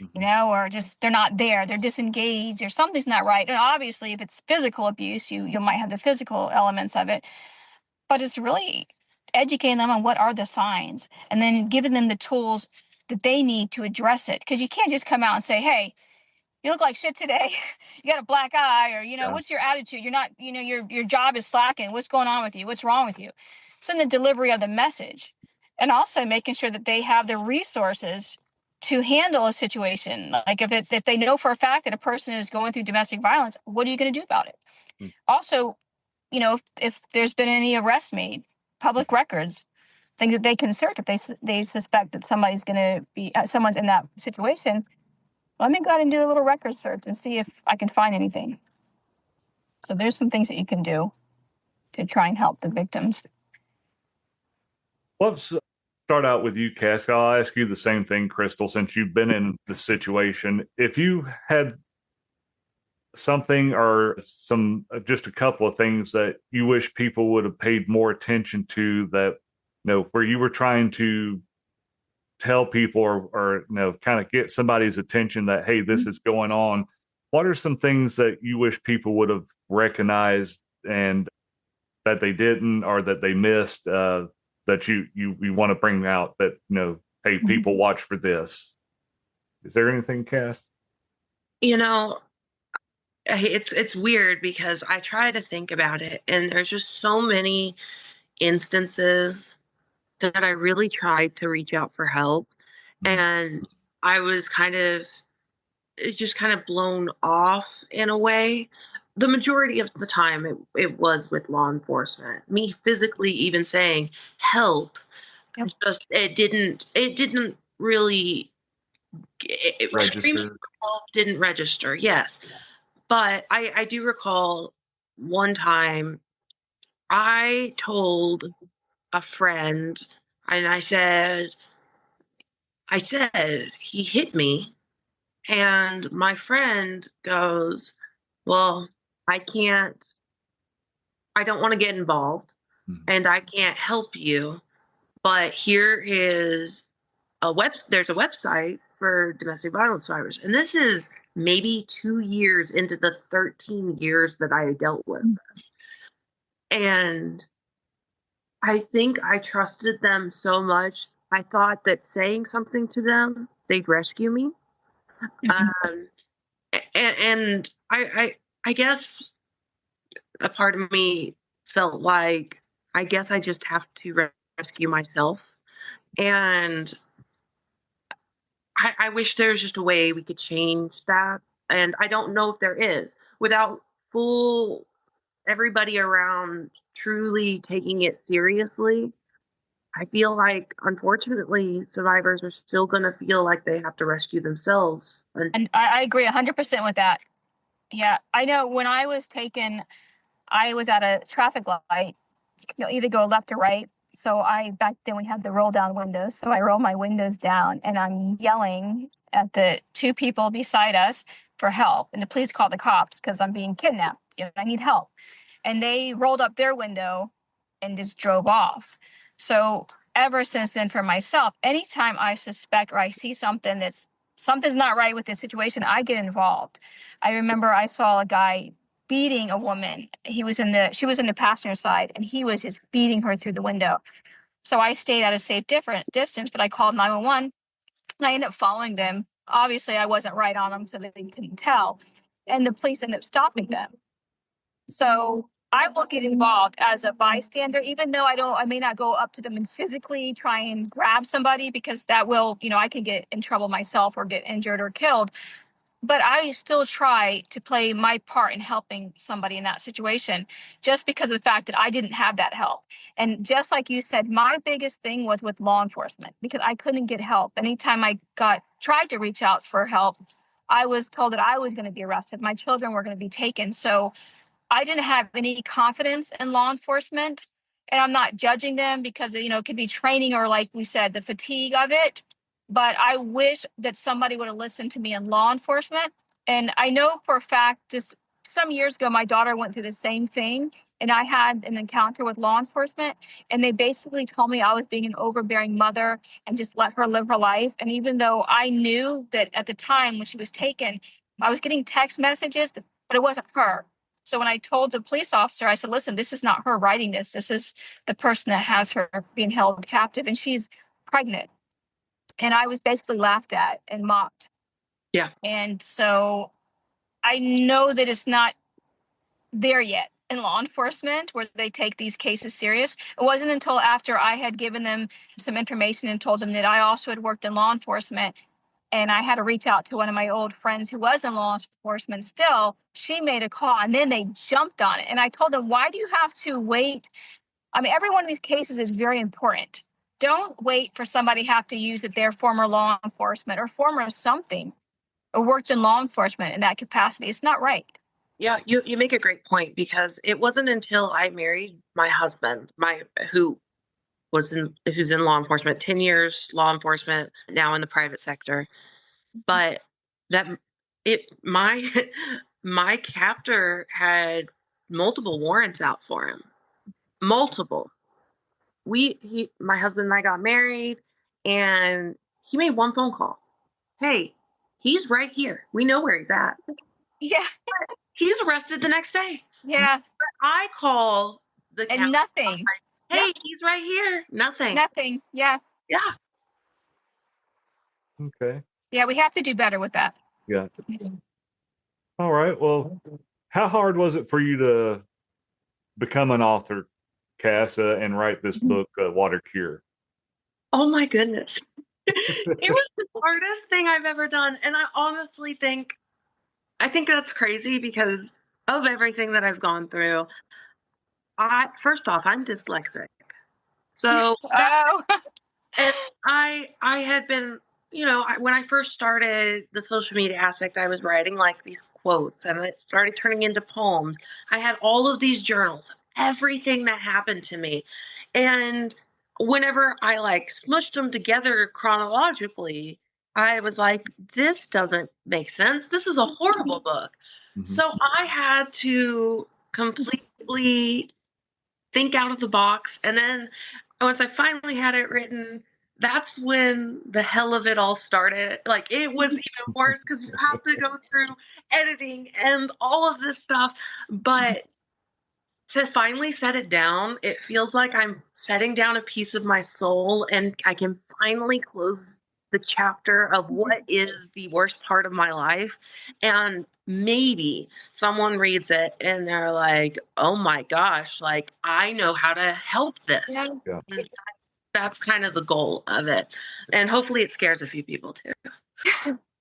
Mhm. or just they're not there, they're disengaged, or something's not right. And obviously, if it's physical abuse, you might have the physical elements of it. But it's really educating them on what are the signs, and then giving them the tools that they need to address it. Because you can't just come out and say, hey, you look like shit today. You got a black eye, or Yeah. what's your attitude? You're not, your job is slacking. What's going on with you? What's wrong with you? It's in the delivery of the message, and also making sure that they have the resources to handle a situation. Like if they know for a fact that a person is going through domestic violence, what are you going to do about it? Mm. Also, if there's been any arrests made, public records, things that they can search if they suspect that somebody's going to be someone's in that situation. Let me go ahead and do a little record search and see if I can find anything. So there's some things that you can do to try and help the victims. Let's start out with you, Cass. I'll ask you the same thing, Crystal, since you've been in the situation. If you had something or just a couple of things that you wish people would have paid more attention to, that where you were trying to tell people or kind of get somebody's attention that, hey, this is going on, what are some things that you wish people would have recognized and that they didn't or that they missed, that you want to bring out that, hey, people watch for this? Is there anything, Cass? You know, it's weird because I try to think about it, and there's just so many instances that I really tried to reach out for help, and I was just kind of blown off in a way. The majority of the time, it was with law enforcement. Me physically even saying help, Yep. just it didn't really screaming Register. for help didn't register. Yes, but I do recall one time I told a friend, and I said he hit me, and my friend goes, "Well, I can't. I don't want to get involved, and I can't help you. But here is there's a website for domestic violence survivors." And this is maybe 2 years into the 13 years that I had dealt with this. And I think I trusted them so much. I thought that saying something to them, they'd rescue me. Um, and I guess a part of me felt like I guess I just have to rescue myself. And I wish there's just a way we could change that. And I don't know if there is without full everybody around truly taking it seriously. I feel like, unfortunately, survivors are still going to feel like they have to rescue themselves. And I agree 100% with that. Yeah, I know when I was taken, I was at a traffic light. You'll either go left or right. So back then we had the roll down windows. So I roll my windows down and I'm yelling at the two people beside us for help. And the police called the cops because I'm being kidnapped. I need help. And they rolled up their window and just drove off. So ever since then, for myself, anytime I suspect or I see something's not right with this situation, I get involved. I remember I saw a guy beating a woman. She was in the passenger side, and he was just beating her through the window. So I stayed at a safe different distance, but I called 911, and I ended up following them. Obviously, I wasn't right on them, so they couldn't tell, and the police ended up stopping them. So I will get involved as a bystander, even though I may not go up to them and physically try and grab somebody because that will, I can get in trouble myself or get injured or killed. But I still try to play my part in helping somebody in that situation just because of the fact that I didn't have that help. And just like you said, my biggest thing was with law enforcement because I couldn't get help. Anytime I tried to reach out for help, I was told that I was going to be arrested. My children were going to be taken. So I didn't have any confidence in law enforcement, and I'm not judging them because, it could be training or, like we said, the fatigue of it. But I wish that somebody would have listened to me in law enforcement. And I know for a fact, just some years ago, my daughter went through the same thing. And I had an encounter with law enforcement, and they basically told me I was being an overbearing mother and just let her live her life. And even though I knew that at the time when she was taken, I was getting text messages, but it wasn't her. So when I told the police officer, I said, listen, this is not her writing this. This is the person that has her being held captive, and she's pregnant. And I was basically laughed at and mocked. Yeah. And so I know that it's not there yet in law enforcement where they take these cases serious. It wasn't until after I had given them some information and told them that I also had worked in law enforcement, and I had to reach out to one of my old friends who was in law enforcement still. She made a call, and then they jumped on it. And I told them, why do you have to wait? I mean, every one of these cases is very important. Don't wait for somebody to have to use that they're former law enforcement or former something or worked in law enforcement in that capacity. It's not right. Yeah, you make a great point because it wasn't until I married my husband, who's in law enforcement, 10 years law enforcement, now in the private sector. But that my my captor had multiple warrants out for him. Multiple. My husband and I got married, and he made one phone call. Hey, he's right here. We know where he's at. Yeah. He's arrested the next day. Yeah. I call the And county. nothing. Hey, he's right here. Nothing. Nothing. Yeah. Yeah. Okay. Yeah. We have to do better with that. Yeah. All right. Well, how hard was it for you to become an author, Cass, and write this book, Water Cure? Oh my goodness. It was the hardest thing I've ever done. And I honestly think that's crazy because of everything that I've gone through. First off, I'm dyslexic. So Oh. and I had been, when I first started the social media aspect, I was writing like these quotes and it started turning into poems. I had all of these journals, everything that happened to me. And whenever I like smushed them together chronologically, I was like, this doesn't make sense. This is a horrible book. Mhm. So I had to completely think out of the box. And then once I finally had it written, that's when the hell of it all started. Like it was even worse because you have to go through editing and all of this stuff. But to finally set it down, it feels like I'm setting down a piece of my soul and I can finally close the chapter of what is the worst part of my life. And maybe someone reads it and they're like, oh my gosh, like I know how to help this. Yeah. Yeah. And that's kind of the goal of it. And hopefully it scares a few people too.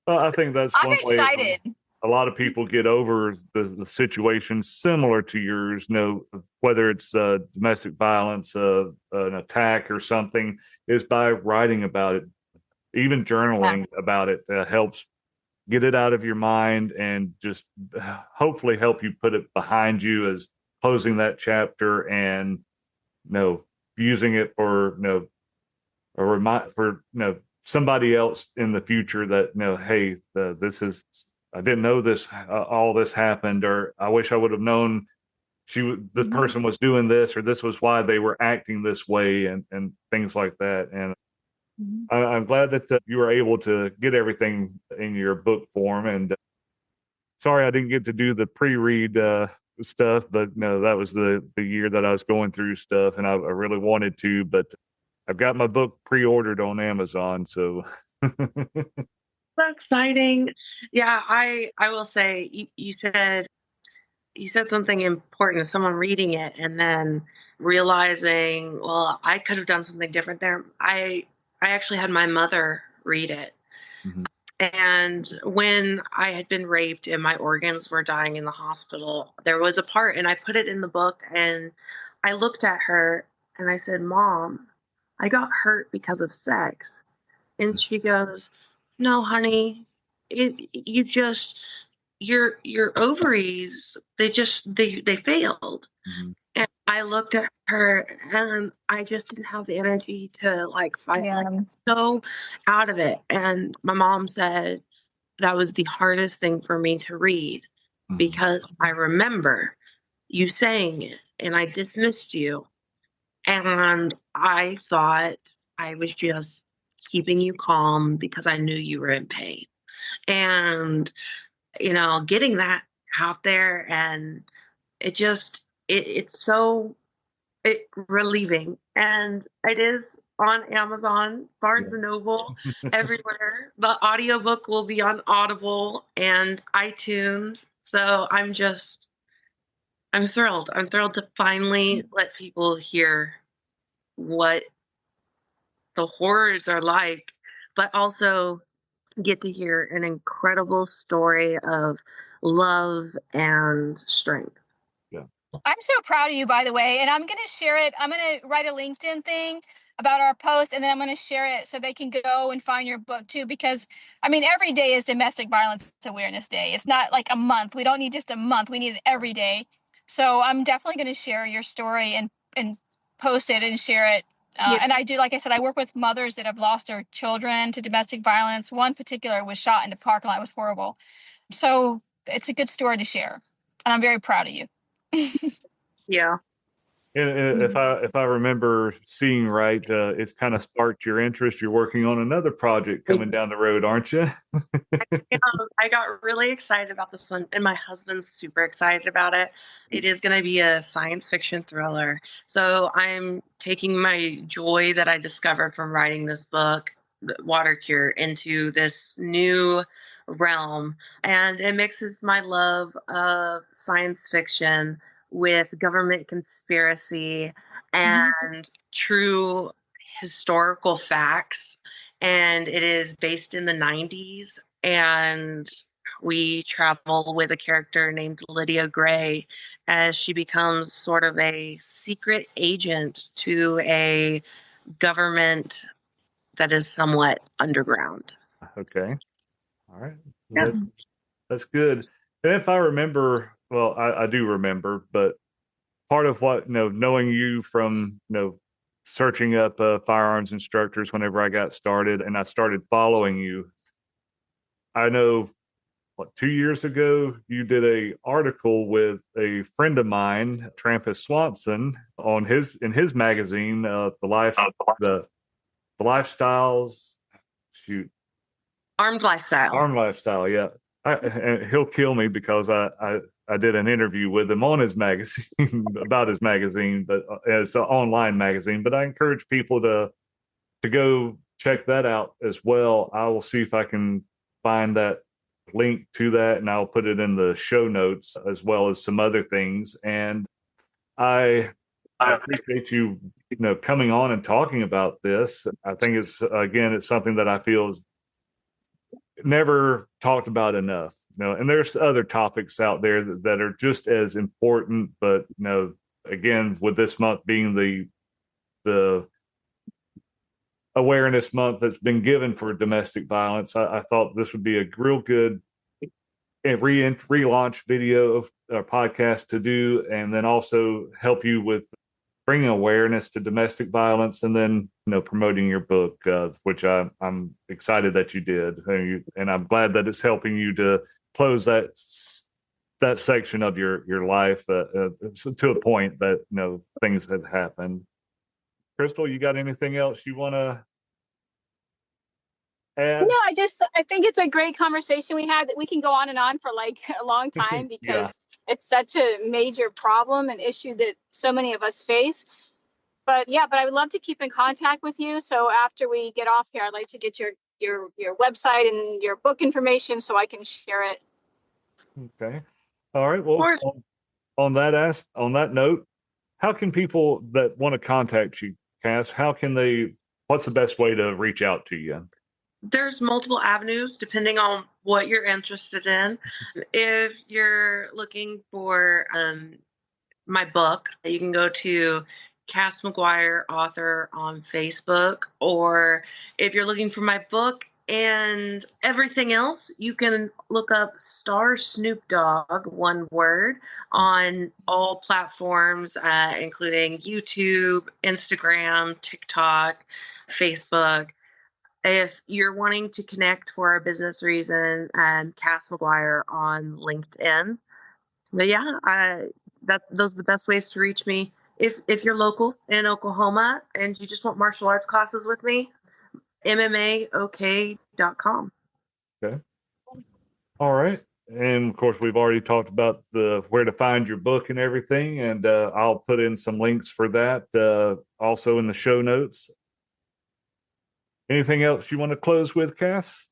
Well, I think that's I'm one way excited. a lot of people get over the situation similar to yours, whether it's domestic violence, an attack or something, is by writing about it. Even journaling about it helps get it out of your mind and just hopefully help you put it behind you as closing that chapter and using it for a remind for somebody else in the future that hey, this is, I didn't know this, all this happened, or I wish I would have known the person was doing this, or this was why they were acting this way, and things like that. And I'm glad that you were able to get everything in your book form. And sorry I didn't get to do the pre-read stuff, but no, that was the year that I was going through stuff, and I really wanted to, but I've got my book pre-ordered on Amazon, so. That's exciting. Yeah, I will say you said something important to someone reading it and then realizing, well, I could have done something different there. I actually had my mother read it. Mhm. And when I had been raped and my organs were dying in the hospital, there was a part, and I put it in the book, and I looked at her and I said, Mom, I got hurt because of sex. And she goes, no, honey, you just, your ovaries, they failed. Mhm. And I looked at her and I just didn't have the energy to like fight, Yeah. like so out of it. And my mom said that was the hardest thing for me to read Mhm. because I remember you saying it and I dismissed you. And I thought I was just keeping you calm because I knew you were in pain. And, getting that out there, and it just it's so relieving. And it is on Amazon, Barnes and Noble, everywhere. The audiobook will be on Audible and iTunes. So I'm thrilled. I'm thrilled to finally let people hear what the horrors are like, but also get to hear an incredible story of love and strength. Yeah. I'm so proud of you, by the way. And I'm going to share it. I'm going to write a LinkedIn thing about our post, and then I'm going to share it so they can go and find your book too. Because, I mean, every day is Domestic Violence Awareness Day. It's not like a month. We don't need just a month. We need it every day. So I'm definitely going to share your story and post it and share it. Yeah. And I do, like I said, I work with mothers that have lost their children to domestic violence. One particular was shot in the parking lot. It was horrible. So it's a good story to share. And I'm very proud of you. Yeah. And if I remember seeing right, it's kind of sparked your interest. You're working on another project coming down the road, aren't you? I got really excited about this one, and my husband's super excited about it. It is going to be a science fiction thriller. So I'm taking my joy that I discovered from writing this book, Water Cure, into this new realm. And it mixes my love of science fiction with government conspiracy and true historical facts. And it is based in the 90s, and we travel with a character named Lydia Gray as she becomes sort of a secret agent to a government that is somewhat underground. Okay. All right. Yeah. That's good. And if I remember, well, I do remember, but part of what, knowing you from, searching up firearms instructors whenever I got started and I started following you, I know 2 years ago you did a article with a friend of mine, Trampus Swanson, on in his magazine, the lifestyles. Shoot, Armed Lifestyle. Armed Lifestyle. Yeah, and he'll kill me because I did an interview with him on his magazine about his magazine, but it's an online magazine. But I encourage people to go check that out as well. I will see if I can find that link to that, and I'll put it in the show notes as well as some other things. And I appreciate you, coming on and talking about this. I think it's something that I feel is never talked about enough. And there's other topics out there that are just as important, but again, with this month being the awareness month that's been given for domestic violence, I thought this would be a real good relaunch video of our podcast to do, and then also help you with bringing awareness to domestic violence, and then promoting your book, which I'm excited that you did, and I'm glad that it's helping you to close that section of your life to a point that things have happened. Crystal, you got anything else you want to add? No, I think it's a great conversation we had that we can go on and on for like a long time because it's such a major problem and issue that so many of us face. But I would love to keep in contact with you. So after we get off here, I'd like to get your website and your book information so I can share it. Okay. All right. Well, on that note, how can people that want to contact you, Cass, what's the best way to reach out to you? There's multiple avenues depending on what you're interested in. If you're looking for my book, you can go to Cass McGuire author on Facebook, or if you're looking for my book and everything else, you can look up Star Snoop Dogg, one word, on all platforms, including YouTube, Instagram, TikTok, Facebook. If you're wanting to connect for a business reason, Cass McGuire on LinkedIn. But those are the best ways to reach me. If you're local in Oklahoma and you just want martial arts classes with me, MMAOK.com. Okay. All right. And of course, we've already talked about where to find your book and everything, and I'll put in some links for that also in the show notes. Anything else you want to close with, Cass?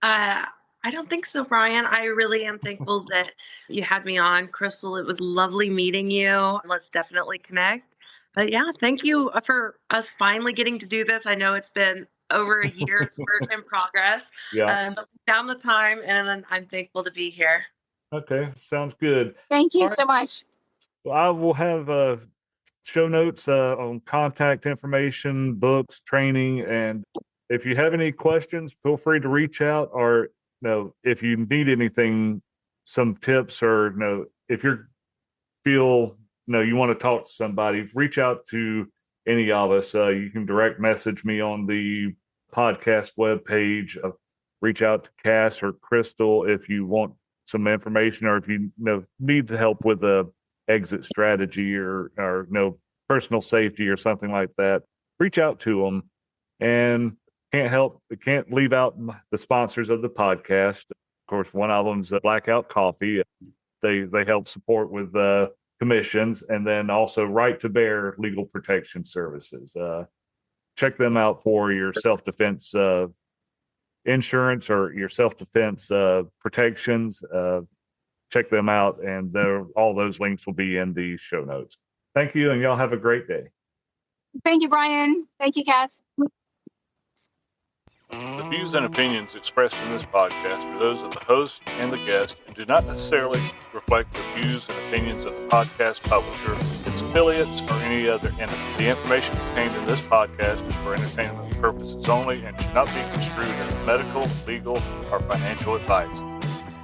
I don't think so, Brian. I really am thankful that you had me on. Crystal, it was lovely meeting you. Let's definitely connect. But yeah, thank you for us finally getting to do this. I know it's been over a year's work in progress. Yeah. But we found the time, and I'm thankful to be here. Okay, sounds good. Thank you so much. Well, I will have show notes on contact information, books, training, and if you have any questions, feel free to reach out, or if you need anything, some tips, or if you feel you want to talk to somebody, reach out to any of us. You can direct message me on the podcast webpage. Reach out to Cass or Crystal if you want some information, or if you need help with exit strategy or personal safety or something like that, reach out to them. And can't leave out the sponsors of the podcast. Of course, one of them's Blackout Coffee. They help support with commissions, and then also Right to Bear Legal Protection Services. Check them out for your self-defense insurance or your self-defense protections. Check them out, and all those links will be in the show notes. Thank you, and y'all have a great day. Thank you, Brian. Thank you, Cass. The views and opinions expressed in this podcast are those of the host and the guest and do not necessarily reflect the views and opinions of the podcast publisher, its affiliates, or any other entity. The information contained in this podcast is for entertainment purposes only and should not be construed as medical, legal, or financial advice.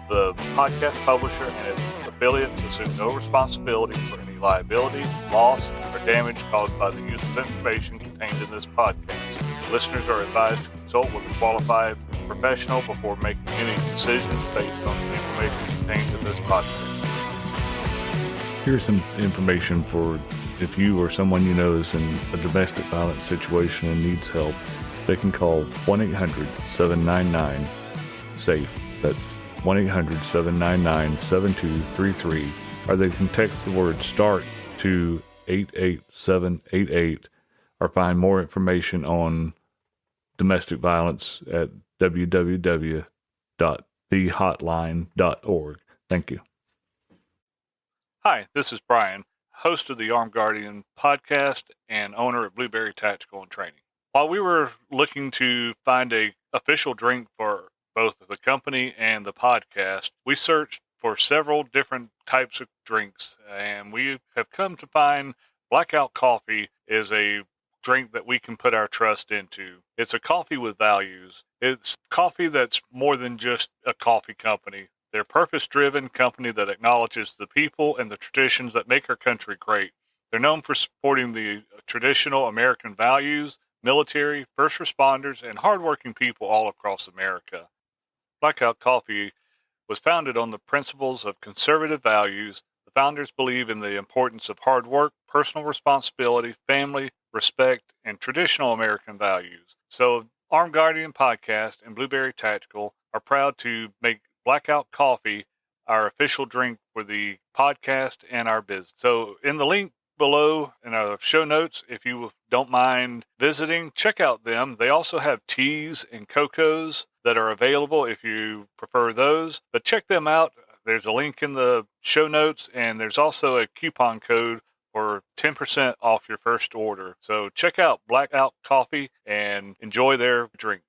The podcast publisher and its affiliates assume no responsibility for any liability, loss, or damage caused by the use of information contained in this podcast. Listeners are advised to consult with a qualified professional before making any decisions based on the information contained in this podcast. Here's some information for if you or someone you know is in a domestic violence situation and needs help. They can call 1-800-799-SAFE. That's 1-800-799-7233, or they can text the word START to 88788, or find more information on domestic violence at www.thehotline.org. Thank you. Hi, this is Brian, host of the Armed Guardian podcast and owner of Blueberry Tactical and Training. While we were looking to find a official drink for both the company and the podcast, we searched for several different types of drinks, and we have come to find Blackout Coffee is a drink that we can put our trust into. It's a coffee with values. It's coffee that's more than just a coffee company. They're a purpose-driven company that acknowledges the people and the traditions that make our country great. They're known for supporting the traditional American values, military, first responders, and hardworking people all across America. Blackout Coffee was founded on the principles of conservative values. The founders believe in the importance of hard work, personal responsibility, family, respect, and traditional American values. So Armed Guardian Podcast and Blueberry Tactical are proud to make Blackout Coffee our official drink for the podcast and our business. So in the link below in our show notes, if you don't mind visiting, check out them. They also have teas and cocos that are available if you prefer those. But check them out. There's a link in the show notes, and there's also a coupon code for 10% off your first order. So check out Blackout Coffee and enjoy their drink.